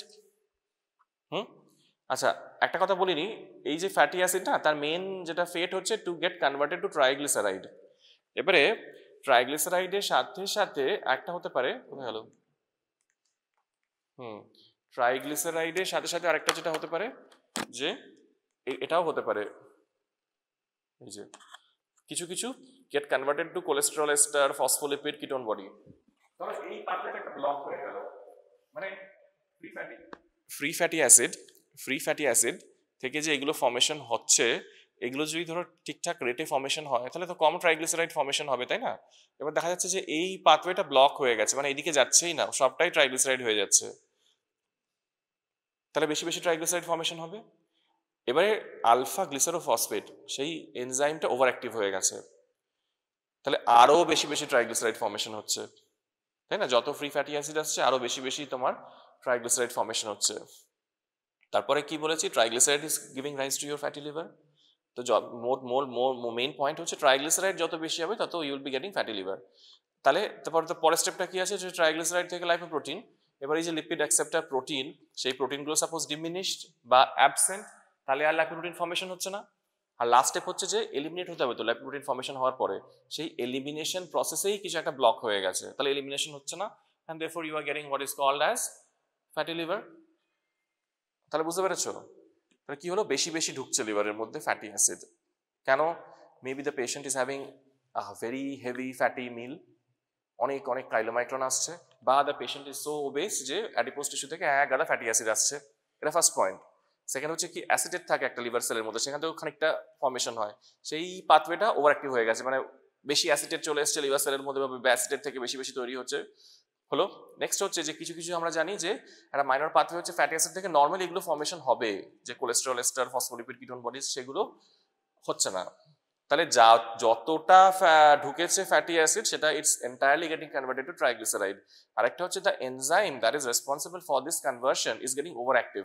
আচ্ছা, একটা কথা বলিনি, এই যে ফ্যাটি অ্যাসিড না, তার মেন যেটা ফেট হচ্ছে to get converted to triglyceride. এবারে ট্রাইগ্লিসারাইডের সাথে একটা হতে পারে, কোথায় গেল? ট্রাইগ্লিসারাইডের সাথে আরেকটা যেটা হতে পারে যে এটাও হতে পারে, এই যে কিছু কিছু get converted to cholesterol ester, phospholipid, ketone body. তাহলে এই পাথওয়েটা একটা ব্লক হয়ে গেল, মানে ফ্রি ফ্যাটি অ্যাসিড থেকে যে এগুলো ফর্মেশন হচ্ছে, এগুলো যদি ধরো ঠিকঠাক রেটে ফর্মেশন হয় তাহলে তো কম ট্রাইগ্লিসারাইড ফর্মেশন হবে, তাই না? এবার দেখা যাচ্ছে যে এই পাথওয়েটা ব্লক হয়ে গেছে, মানে এদিকে যাচ্ছেই না, সবটাই ট্রাইগ্লিসারাইড হয়ে যাচ্ছে, তাহলে বেশি বেশি ট্রাইগ্লিসারাইড ফর্মেশন হবে। এবারে আলফা গ্লিসারোফসফেট সেই এনজাইমটা ওভার অ্যাক্টিভ হয়ে গেছে, তাহলে আরো বেশি বেশি ট্রাইগ্লিসারাইড ফর্মেশন হচ্ছে, তাই না? যত ফ্রি ফ্যাটি অ্যাসিড আসছে আরো বেশি বেশি তোমার ট্রাইগ্লিসারাইড ফর্মেশন হচ্ছে। তারপরে কি বলেছি, triglyceride is giving rise to your fatty liver. তো মেইন পয়েন্ট হচ্ছে ট্রাইগ্লিসারাইড যত বেশি হবে তত you will be getting fatty liver. তাহলে তারপর তো পরের স্টেপটা কি আছে, যে ট্রাইগ্লিসারাইড থেকে লাইপোপ্রোটিন। এবার এই যে লিপিড অ্যাকসেপ্টর প্রোটিন, সেই প্রোটিনগুলো সাপোজ ডিমিনিশড বা অ্যাবসেন্ট, তাহলে আর লাইপোপ্রোটিন ফর্মেশন হচ্ছে না। আর লাস্ট স্টেপ হচ্ছে যে এলিমিনেট হতে হবে, তো লাইপোপ্রোটিন ফর্মেশন হওয়ার পরে সেই এলিমিনেশন প্রসেসেই কিছু একটা ব্লক হয়ে গেছে, তাহলে এলিমিনেশন হচ্ছে না, and therefore you are getting what is called as fatty liver. তাহলে বুঝতে পেরেছো তাহলে কি হলো, বেশি বেশি ঢুকছে লিভারের মধ্যে ফ্যাটি অ্যাসিড। কেন? Maybe the patient is having a very heavy fatty meal, অনেক অনেক কাইলোমাইক্রন আসছে, বা the patient is so obese যে অ্যাডিপোজ টিস্যু থেকে এক গাদা ফ্যাটি অ্যাসিড আসছে। এটা ফার্স্ট পয়েন্ট। সেকেন্ড হচ্ছে কি, অ্যাসিডেট থাকে একটা লিভার সেলের মধ্যে, সেখান থেকেও খানিকটা ফর্মেশন হয়, সেই পাথওয়েটা ওভার অ্যাক্টিভ হয়ে গেছে, মানে বেশি অ্যাসিডেট চলে এসছে লিভার সেলের মধ্যে, বা অ্যাসিডেট থেকে বেশি বেশি তৈরি হচ্ছে হলো। নেক্সট হচ্ছে যে কিছু কিছু আমরা জানি যে একটা মাইনর পাথওয়ে হচ্ছে ফ্যাটি অ্যাসিড থেকে নর্মালি এগুলো ফর্মেশন হবে, যে cholesterol ester, phospholipid, ketone bodies, সেগুলো হচ্ছে না। তাহলে যতটা ঢুকেছে ফ্যাটি অ্যাসিড সেটা it's entirely getting converted to triglyceride. আরেকটা হচ্ছে the enzyme that is responsible for this conversion is getting over active,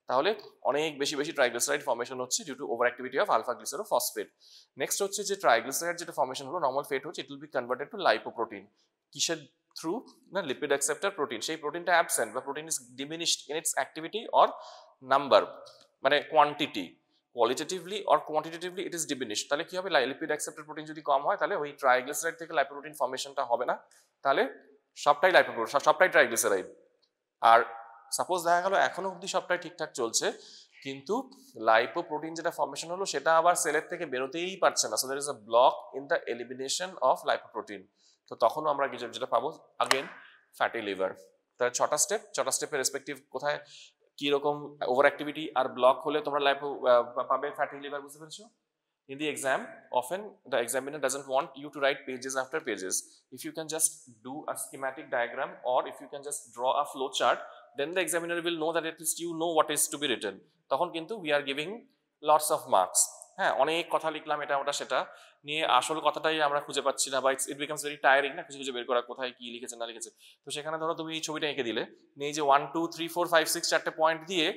তাহলে অনেক বেশি বেশি ট্রাইগ্লিসারাইড ফর্মেশন হচ্ছে due to over activity of alpha glycerophosphate. Next হচ্ছে যে ট্রাইগ্লিসারাইড যেটা ফর্মেশন হলো নর্মাল ফেট হচ্ছে, it will be converted to lipoprotein. কিসের থ্রু না, লিপিড অ্যাকসেপ্টর প্রোটিন, সেই প্রোটিনটা অ্যাবসেন্ট বা protein is diminished in its activity or number, মানে quantity, qualitatively or quantitatively it is diminished. তাহলে কি হবে, লিপিড অ্যাকসেপ্টর প্রোটিন যদি কম হয় তাহলে ওই ট্রাইগ্লিসারাইড থেকে লাইপোপ্রোটিন ফর্মেশনটা হবে না, তাহলে সবটাই লাইপোপ্রোটিন, সবটাই ট্রাইগ্লিসারাইড। আর সাপোজ দেখা গেল এখনো অবধি সবটাই ঠিকঠাক চলছে, কিন্তু লাইপোপ্রোটিন যেটা ফর্মেশন হলো সেটা আবার সেলের থেকে বেরোতেই পারছে না, so there is a block in the elimination of lipoprotein. তো তখনও আমরা কিছু যেটা পাবো আগেন ফ্যাটি লিভার। তাহলে ছটা স্টেপের রেসপেক্টিভ কোথায় কি রকম ওভার অ্যাক্টিভিটি আর ব্লক হলে তোমরা পাবে ফ্যাটি লিভার, বুঝতে পেরেছো? In the exam, often the examiner doesn't want you to write pages after pages. If you can just do a schematic diagram, or if you can just draw a flow chart, then the examiner will know that at least you know what is to be written. তখন কিন্তু we are giving lots of marks. হ্যাঁ, অনেক কথা লিখলাম, এটা ওটা সেটা নিয়ে আসল কথাটাই আমরা খুঁজে পাচ্ছি না, বা ইট বিকামস ভেরি টায়ারিং না, খুঁজে খুঁজে বের করা কোথায় কি লিখেছে না লিখেছে। তো সেখানে ধরো তুমি এই ছবিটা এঁকে দিলে, নিয়ে যে 1 2 3 4 5 6 চারটে পয়েন্ট দিয়ে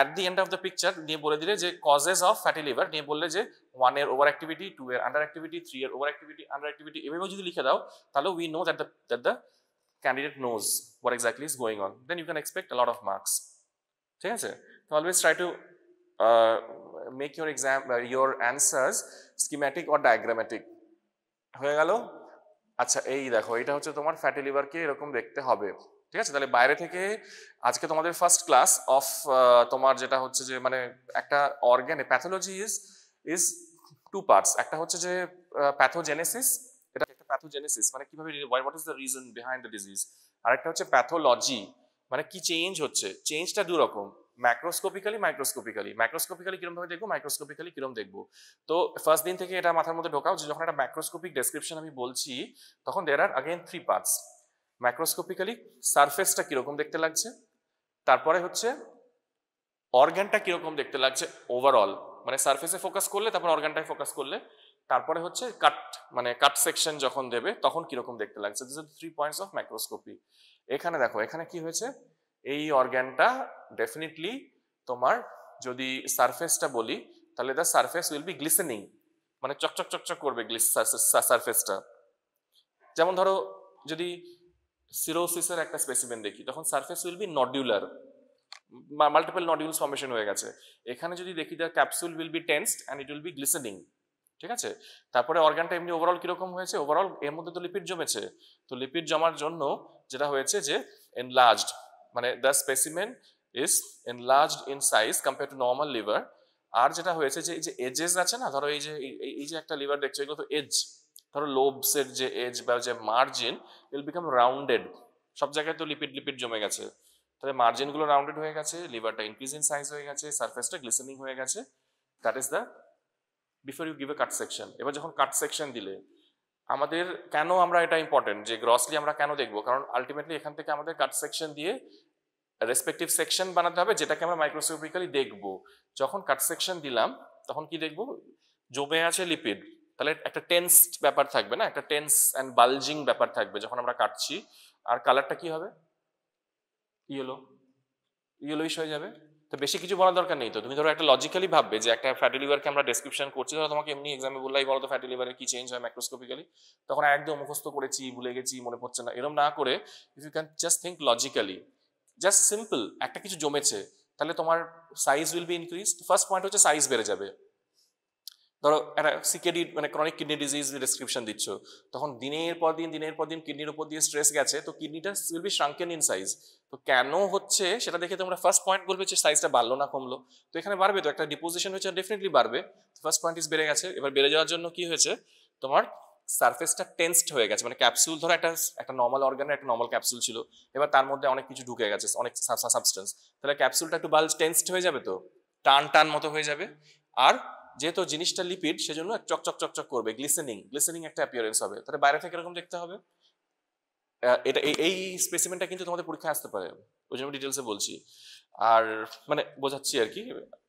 at the end of the picture নিয়ে বলে দিলে যে causes of fatty liver, নিয়ে বললে যে 1 এর ওভার অ্যাক্টিভিটি, 2 এর আন্ডার অ্যাক্টিভিটি, 3 এর ওভার অ্যাক্টিভিটি, আন্ডার অ্যাক্টিভিটি, এভাবে যদি লিখে দাও, তাহলে we know that the candidate knows what exactly is going on, then you can expect a lot of marks. ঠিক আছে? So always try to make your exam your answers schematic or diagrammatic. হয়ে গেল? আচ্ছা, এই দেখো, এটা হচ্ছে তোমার ফ্যাটি লিভারকে এরকম দেখতে হবে, ঠিক আছে? তাহলে বাইরে থেকে আজকে তোমাদের ফার্স্ট ক্লাস অফ তোমার যেটা হচ্ছে যে মানে একটা অর্গানে প্যাথোলজি ইজ টু পার্টস। একটা হচ্ছে যে প্যাথোজেনেসিস, এটা একটা প্যাথোজেনেসিস মানে কিভাবে, what is the reason behind the disease. আর একটা হচ্ছে প্যাথোলজি, মানে কি চেঞ্জ হচ্ছে, চেঞ্জটা দু রকম, ম্যাক্রোস্কোপিক্যালি মাইক্রোস্কোপিক্যালি। ম্যাক্রোস্কোপিক্যালি কিরকম ভাবে দেখবো, মাইক্রোস্কোপিক্যালি কিরকম দেখবো। তো ফার্স্ট দিন থেকে এটা মাথার মধ্যে ঢোকাও যে যখন একটা ম্যাক্রোস্কোপিক ডেসক্রিপশন আমি বলছি, তখন দেয়ার আর अगेन 3 পার্টস। ম্যাক্রোস্কোপিক্যালি সারফেসটা কিরকম দেখতে লাগছে, তারপরে হচ্ছে অর্গানটা কিরকম দেখতে লাগছে ওভারঅল, মানে সারফেসে ফোকাস করলে, তারপর অর্গানটায় ফোকাস করলে, তারপরে হচ্ছে কাট, মানে কাট সেকশন যখন দেবে তখন কিরকম দেখতে লাগছে। This are 3 points of microscopy. এখানে দেখো, এখানে কি হয়েছে, এই অর্গানটা ডেফিনেটলি তোমার যদি সারফেসটা বলি, তাহলে দ্য সারফেস উইল বি গ্লিসেনিং, মানে চকচক চকচক করবে সারফেসটা। যেমন ধরো যদি সিরোসিসের একটা স্পেসিমেন দেখি, তখন surface will be nodular, multiple nodules formation হয়ে গেছে। এখানে যদি দেখি the capsule will be tensed and it will be glistening, ঠিক আছে? তারপরে অর্গানটা এমনি ওভারঅল কিরকম হয়েছে, ওভারঅল এর মধ্যে তো লিপিড জমেছে, তো লিপিড জমার জন্য যেটা হয়েছে যে এনলার্জড, মানে the specimen is enlarged in size compare to normal liver. আর যেটা হয়েছে যে এই যে এজেস আছে না, ধরো এই যে একটা লিভার দেখছো, এগুলো তো এজ, ধরো লোবস এর যে এজ বা যে মার্জিন উইল বিকাম রাউন্ডেড, সব জায়গায় তো লিপিড লিপিড জমে গেছে, তাহলে মার্জিন গুলো রাউন্ডেড হয়ে গেছে, লিভারটা ইনক্রিজ ইন সাইজ হয়ে গেছে, সারফেসটা গ্লিসেনিং হয়ে গেছে। That is the before you give a cut section. এবার যখন কাট সেকশন দিলে আমাদের কেন আমরা এটা ইম্পর্টেন্ট যে গ্রসলি আমরা কেন দেখবো, কারণ আলটিমেটলি এখান থেকে আমাদের কাট সেকশন দিয়ে রেসপেক্টিভ সেকশন বানাতে হবে যেটাকে আমরা মাইক্রোস্কোপিক্যালি দেখবো। যখন কাট সেকশন দিলাম তখন কি দেখবো, জমে আছে লিপিড, তাহলে একটা টেন্সড ব্যাপার থাকবে না, একটা টেন্স অ্যান্ড বালজিং ব্যাপার থাকবে যখন আমরা কাটছি। আর কালারটা কি হবে, ইয়েলোইশ হয়ে যাবে। তো বেশি কিছু বলার দরকার নেই, তো তুমি ধরো একটা লজিক্যালি ভাববে যে একটা ফ্যাটি লিভারকে আমরা ডেসক্রিপশন করছি, ধরো তোমাকে এমনি এক্সামে বললাই বলো তো ফ্যাটি লিভারের কি চেঞ্জ হয় মাইক্রোস্কোপিক্যালি, তখন একদম মুখস্থ করেছি, ভুলে গেছি, মনে পড়ছে না, এরকম না করে if you can just think logically, just simple একটা কিছু জমেছে, তাহলে তোমার size will be increased. First point হচ্ছে সাইজ বেড়ে যাবে। ধরো একটা সিকেডি মানে ক্রনিক কিডনি ডিজিজ ডেসক্রিপশন দিচ্ছ, তখন দিনের পর দিন কিডনির উপর দিয়ে স্ট্রেস গেছে, তো কিডনিটা উইল বি শ্রাঙ্কেন ইন সাইজ। তো কেন হচ্ছে সেটা দেখে তোমরা ফার্স্ট পয়েন্ট বলবে যে সাইজটা বাড়লো না কমলো, তো এখানে বাড়বে, তো একটা ডিপোজিশন হয়েছে, ডেফিনেটলি বাড়বে। ফার্স্ট পয়েন্ট ইজ বেড়ে গেছে। এবার বেড়ে যাওয়ার জন্য কি হয়েছে, তোমার সারফেসটা টেন্সড হয়ে গেছে, মানে ক্যাপসুল, ধরো একটা নর্মাল অর্গানের একটা নর্মাল ক্যাপসুল ছিল, এবার তার মধ্যে অনেক কিছু ঢুকে গেছে, অনেক সাবস্টেন্স, তাহলে ক্যাপসুলটা একটু বাল্জ টেন্সড হয়ে যাবে, তো টান টান মতো হয়ে যাবে। আর যেহেতু জিনিসটা লিপিড সেজন্য চকচক চকচক করবে, গ্লিসেনিং একটা অ্যাপিয়ারেন্স হবে, তাহলে বাইরে থেকে এরকম দেখতে হবে। এটা এই স্পেসিমেনটা কিন্তু তোমাদের পরীক্ষায় আসতে পারে, ওই জন্য ডিটেলসে বলছি, আর মানে বোঝাচ্ছি আর কি,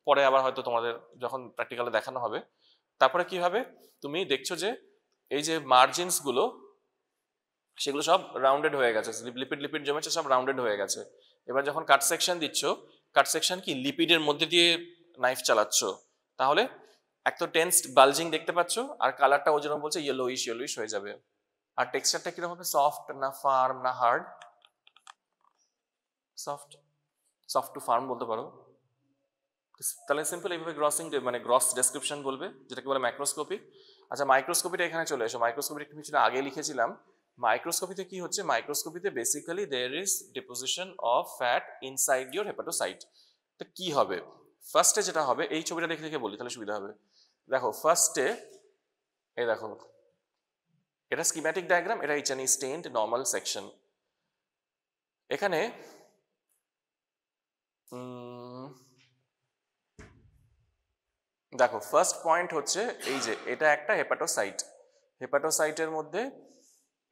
পরে আবার হয়তো তোমাদের যখন প্র্যাকটিক্যালে দেখানো হবে। তারপরে কি হবে, তুমি দেখছো যে এই যে মার্জিনস গুলো সেগুলো সব রাউন্ডেড হয়ে গেছে, লিপিড জমেছে, সব রাউন্ডেড হয়ে গেছে। এবার যখন কাট সেকশন দিচ্ছ, কাট সেকশন কি লিপিডের মধ্যে দিয়ে নাইফ চালাচ্ছ, তাহলে এক তো টেন্সড বালজিং দেখতে পাচ্ছ, আর কালারটা ওই জন্য বলছে ইয়েলোইশ হয়ে যাবে। আর টেক্সচারটা কিরকম হবে, সফট না ফার্ম না হার্ড, সফট টু ফার্ম বলতে পারো। তাহলে সিম্পল এইভাবে মানে গ্রস ডেসক্রিপশন বলবে, যেটাকে বলে ম্যাক্রোস্কোপিক। আচ্ছা মাইক্রোস্কোপিটা এখানে চলে এসো, মাইক্রোস্কোপির একটু কিছু আগে লিখেছিলাম। মাইক্রোস্কোপিতে কি হচ্ছে, মাইক্রোস্কোপিতে basically there is deposition of fat inside your hepatocyte. তো কি হবে, ফার্স্টে যেটা হবে, এই ছবিটা দেখে দেখে বলি তাহলে সুবিধা হবে। দেখো ফার্স্টে এই দেখো, এটা স্কিম্যাটিক ডায়াগ্রাম, এটা এইচএনই স্টেইনড নর্মাল সেকশন। এখানে দেখো ফার্স্ট পয়েন্ট হচ্ছে এই যে এটা একটা হেপাটোসাইটের মধ্যে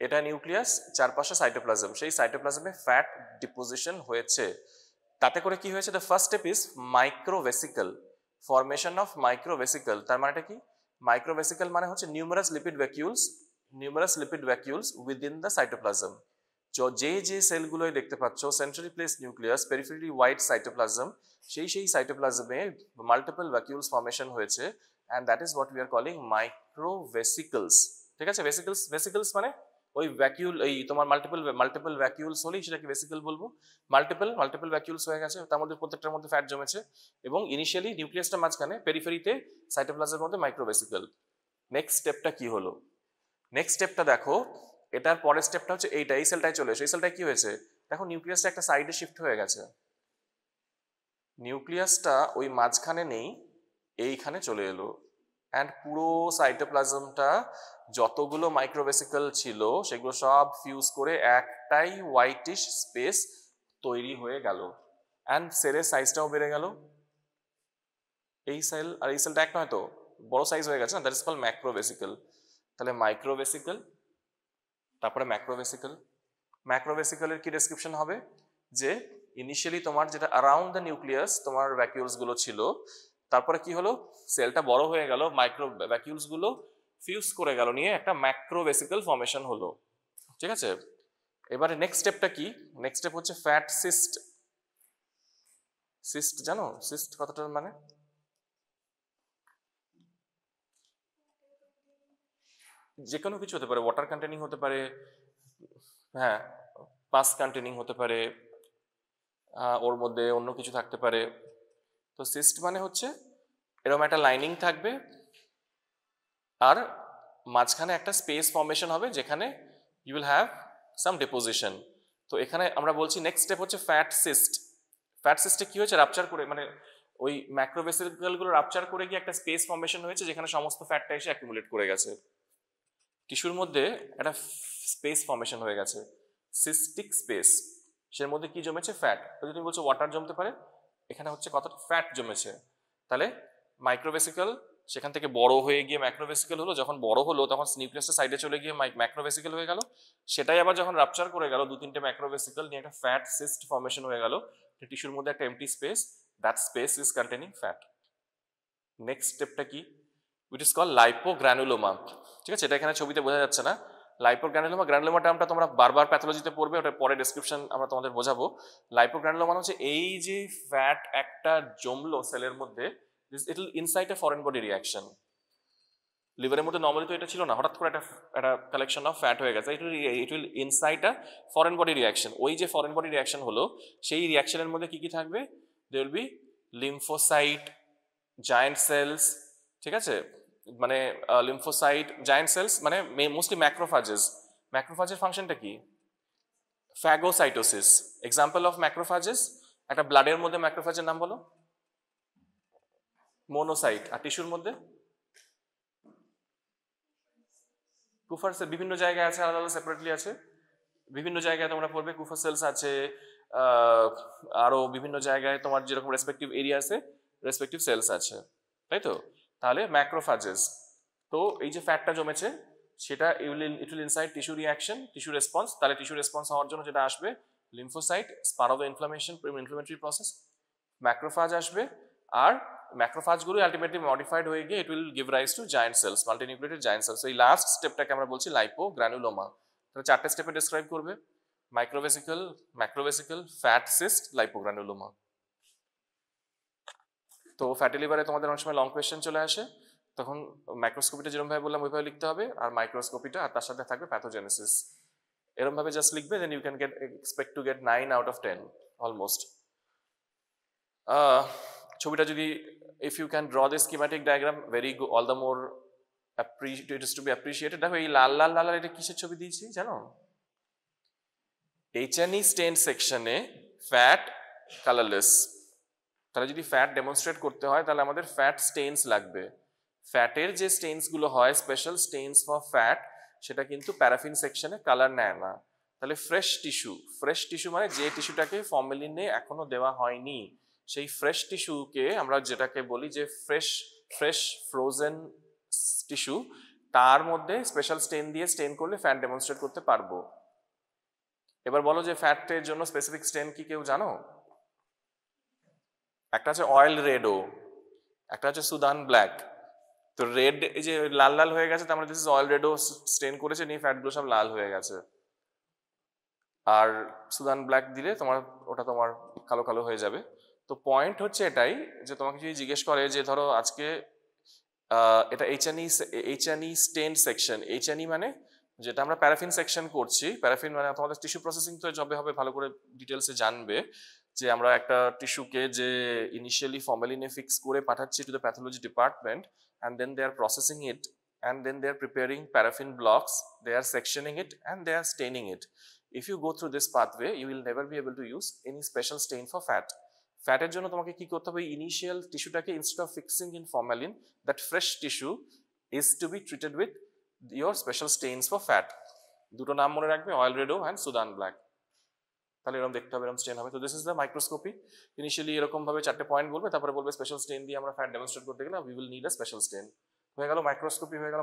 এটা নিউক্লিয়াস, চারপাশে সাইটোপ্লাজম, সেই সাইটোপ্লাজমে ফ্যাট ডিপোজিশন হয়েছে। তাতে করে কি হয়েছে, the first step is microvesicle, formation of microvesicle. তার মানেটা কি, মাইক্রোভেসিকল মানে হচ্ছে numerous lipid vacuoles within the cytoplasm. যে সেলগুলোই দেখতে পাচ্ছ, centrally place nucleus, peripherally white cytoplasm, সেই সাইটোপ্লাজমে মাল্টিপল ভ্যাকিউলস ফর্মেশন হয়েছে, and that is what we are calling microvesicles. ঠিক আছে, ভেসিকলস মানে ওই ভ্যাকিউল, এই তোমার মাল্টিপল ভ্যাকিউলস হলেই সেটাকে ভেসিকল বলবো। মাল্টিপল ভ্যাকিউলস হয়ে গেছে, তার মধ্যে প্রত্যেকটার মধ্যে ফ্যাট জমেছে, এবং ইনিশিয়ালি নিউক্লিয়াসটা মাঝখানে, পেরিফেরিতে সাইটোপ্লাজমের মধ্যে মাইক্রোভেসিকল। নেক্সট স্টেপটা কি হলো, নেক্সট স্টেপটা দেখো, এটার পরের স্টেপটা হচ্ছে এইটা, এই সেলটায় চলে এসো। এই সেলটায় কি হয়েছে, দেখো নিউক্লিয়াসটা একটা সাইডে শিফট হয়ে গেছে, নিউক্লিয়াসটা ওই মাঝখানে নেই, এইখানে চলে এলো, অ্যান্ড পুরো সাইটোপ্লাজমটা যতগুলো মাইক্রোভেসিকল ছিল সেগুলো সব ফিউজ করে একটাই হোয়াইটিশ স্পেস তৈরি হয়ে গেল, অ্যান্ড সেলের সাইজটাও বেড়ে গেল। এই সেল আর এই সেলটা এক নয় তো, বড় সাইজ হয়ে গেছে না, দ্যাট ইজ কল্ড ম্যাক্রোভেসিকল। তাহলে মাইক্রোভেসিকল, তারপরে ম্যাক্রোভেসিকলের কি ডেসক্রিপশন হবে, যে ইনিশিয়ালি তোমার যেটা অ্যারাউন্ড দ্য নিউক্লিয়াস তোমার ভ্যাকিউলস গুলো ছিল, তারপরে কি হলো, সেলটা বড় হয়ে গেল, মাইক্রো ভ্যাকিউলস গুলো ফিউজ করে গেল, নিয়ে একটা ম্যাক্রোভেসিকল ফর্মেশন হলো। ঠিক আছে, এবারে নেক্সট স্টেপটা কি, নেক্সট স্টেপ হচ্ছে ফ্যাট সিস্ট। সিস্ট জানো, সিস্ট কথাটার মানে, যে কোনো কিছু হতে পারে, ওয়াটার কন্টেনিং হতে পারে, হ্যাঁ পাস কন্টেনিং হতে পারে, ওর মধ্যে অন্য কিছু থাকতে পারে। তো সিস্ট মানে হচ্ছে এরকম একটা লাইনিং থাকবে, আর মাঝখানে একটা স্পেস ফর্মেশন হবে যেখানে you will have some deposition. তো এখানে আমরা বলছি নেক্সট স্টেপ হচ্ছে ফ্যাট সিস্ট। ফ্যাট সিস্টে কি হয়েছে, রাপচার করে, মানে ওই ম্যাক্রোভেসিকলগুলো রাপচার করে গিয়ে একটা স্পেস ফর্মেশন হয়েছে যেখানে সমস্ত ফ্যাটটা এসে অ্যাকুমুলেট করে গেছে। টিস্যুর মধ্যে একটা স্পেস ফর্মেশন হয়ে গেছে, সিস্টিক স্পেস, সের মধ্যে কি জমেছে? ফ্যাট। যদি তুমি বলছো ওয়াটার জমতে পারে, এখানে হচ্ছে কতটা ফ্যাট জমেছে। তাহলে মাইক্রোভেসিকল সেখান থেকে বড় হয়ে গিয়ে ম্যাক্রোভেসিকল হলো, যখন বড় হলো তখন নিউক্লিয়াসটা সাইডে চলে গিয়ে ম্যাক্রোভেসিকল হয়ে গেল, সেটাই আবার যখন রাপচার করে গেল 2-3টে ম্যাক্রোভেসিকল নিয়ে একটা ফ্যাট সিস্ট ফর্মেশন হয়ে গেল, টিস্যুর মধ্যে একটা empty space, that space is containing fat. Next স্টেপটা কি? Which is call lipogranuloma. ঠিক আছে, এটা এখানে ছবিতে বোঝা যাচ্ছে না। লাইপোগ্রানুলোমা, গ্রানুলোমা টার্মটা তোমরা বারবার প্যাথোলজিতে পড়বে, ওটা পরে ডেসক্রিপশন আমরা তোমাদের বোঝাবো। লাইপোগ্রানুলোমা হচ্ছে এই যে ফ্যাট একটা জমলো সেলের মধ্যে, it will insight A foreign body reaction. লিভারের মধ্যে নর্মালি তো এটা ছিল না, হঠাৎ করে একটা কালেকশন অফ ফ্যাট হয়ে গেছে, it will insight a foreign body reaction. ওই যে ফরেন বডি রিয়াকশন হলো, সেই রিয়াকশনের মধ্যে কি কি থাকবে? They will be lymphocyte, giant cells, ঠিক আছে, মানে লিম্ফোসাইট, জায়ান্ট সেলস মানে মোস্টলি ম্যাক্রোফাজেস। ম্যাক্রোফাজের ফাংশনটা কি? ফ্যাগোসাইটোসিস। এক্সাম্পল অফ ম্যাক্রোফাজেস, একটা ব্লাডের মধ্যে ম্যাক্রোফাজের নাম বলো। মোনোসাইট। আর টিস্যুর মধ্যে? কুফার সেল। বিভিন্ন জায়গায় আছে, আলাদা আলাদা সেপারেটলি আছে, বিভিন্ন জায়গায় তোমরা পড়বে কুফার সেলস আছে, আরো বিভিন্ন জায়গায় তোমার যেরকম রেসপেক্টিভ এরিয়া আছে রেসপেক্টিভ সেলস আছে, তাই তো? তাহলে ম্যাক্রোফাজেস। তো এই যে ফ্যাটটা জমেছে সেটা it will inside tissue reaction, tissue response. তাহলে টিস্যু রেসপন্স হওয়ার জন্য যেটা আসবে lymphocyte, part of the inflammation, inflammatory process. Macrophage আসবে, আর ম্যাক্রোফাজগুলো আলটিমেটলি মডিফাইড হয়ে গিয়ে it will give rise to giant cells, multinucleated giant cells. এই লাস্ট স্টেপটাকে আমরা বলছি লাইপোগ্রানুলোমা। তাহলে 4টে স্টেপে ডেসক্রাইব করবে: মাইক্রোভেসিকল, ম্যাক্রোভেসিকল, ফ্যাট সিস্ট, লাইপোগ্রানুলোমা। তো ফ্যাটি লিভারে তোমাদের অনেক সময় লং কোয়েশ্চেন চলে আসে, তখন মাইক্রোস্কোপিটা যেরকম ভাবে বললাম ওইভাবে লিখতে হবে, আর মাইক্রোস্কোপিটা আর তার সাথে থাকবে প্যাথোজেনেসিস। এরকম ভাবে জাস্ট লিখবে, then you can expect to get 9 out of 10 almost. ছবিটা যদি if you can draw this schematic diagram, very good, all the more it is to be appreciated. দেখো এই লাল লাল লাল এটা কিসের ছবি দিয়েছি জানো? H&E stain সেকশনে ফ্যাট কালারলেস। তাহলে যদি ফ্যাট ডেমনস্ট্রেট করতে হয় তাহলে আমাদের ফ্যাট স্টেইনস লাগবে। ফ্যাটের যে স্টেইনস গুলো হয়, স্পেশাল স্টেইনস ফর ফ্যাট, সেটা কিন্তু প্যারাফিন সেকশনে কালার নেয় না। তাহলে ফ্রেশ টিস্যু মানে যে টিস্যুটাকে ফর্মালিনে এখনো দেওয়া হয়নি, সেই ফ্রেশ টিস্যুকে আমরা যেটাকে বলি যে ফ্রেশ ফ্রোজেন টিস্যু, তার মধ্যে স্পেশাল স্টেইন দিয়ে স্টেইন করলে ফ্যাট ডেমনস্ট্রেট করতে পারবো। এবার বলো যে ফ্যাটের জন্য স্পেসিফিক স্টেইন কি কেউ জানো? একটা আছে অয়েল রেডো, একটা হচ্ছে সুদান ব্ল্যাক। তো রেড এই যে লাল লাল হয়ে গেছে, তার মানে this is oil red O stain করেছে, নিয়ে ফ্যাটগুলো সব লাল হয়ে গেছে। আর সুদান ব্ল্যাক দিলে তোমার ওটা তোমার কালো কালো হয়ে যাবে। তো পয়েন্ট হচ্ছে এটাই যে তোমাকে যদি জিজ্ঞেস করে যে ধরো আজকে এটা H&E স্টেন সেকশন, H&E মানে যেটা আমরা প্যারাফিন সেকশন করছি, প্যারাফিন মানে তোমাদের টিস্যু প্রসেসিং তো যবে হবে ভালো করে ডিটেলসে জানবে, যে আমরা একটা টিস্যুকে যে ইনিশিয়ালি ফর্মালিনে ফিক্স করে পাঠাচ্ছি to the pathology department, and then they are processing it, and then they are preparing paraffin blocks, they are sectioning it, and they are staining it. If you go through this pathway, you will never be able to use any special stain for fat. ফ্যাটের জন্য তোমাকে কি করতে হবে? Initial টিস্যুটাকে instead of fixing in formalin, that fresh tissue is to be treated with your special stains for fat. দুটো নাম মনে রাখবে, oil red O and Sudan black. তাহলে এরকম দেখতে হবে, এরকম স্টেন হবে। তো this is the microscopy. Initially এরকম ভাবে 4টে পয়েন্ট বলবে, তারপরে বলবে স্পেশাল স্টেইন দিয়ে আমরা ফ্যাট ডেমনস্ট্রেট করতে গেলে we will need a special stain. হয়ে গেল মাইক্রোস্কোপি, হয়ে গেল।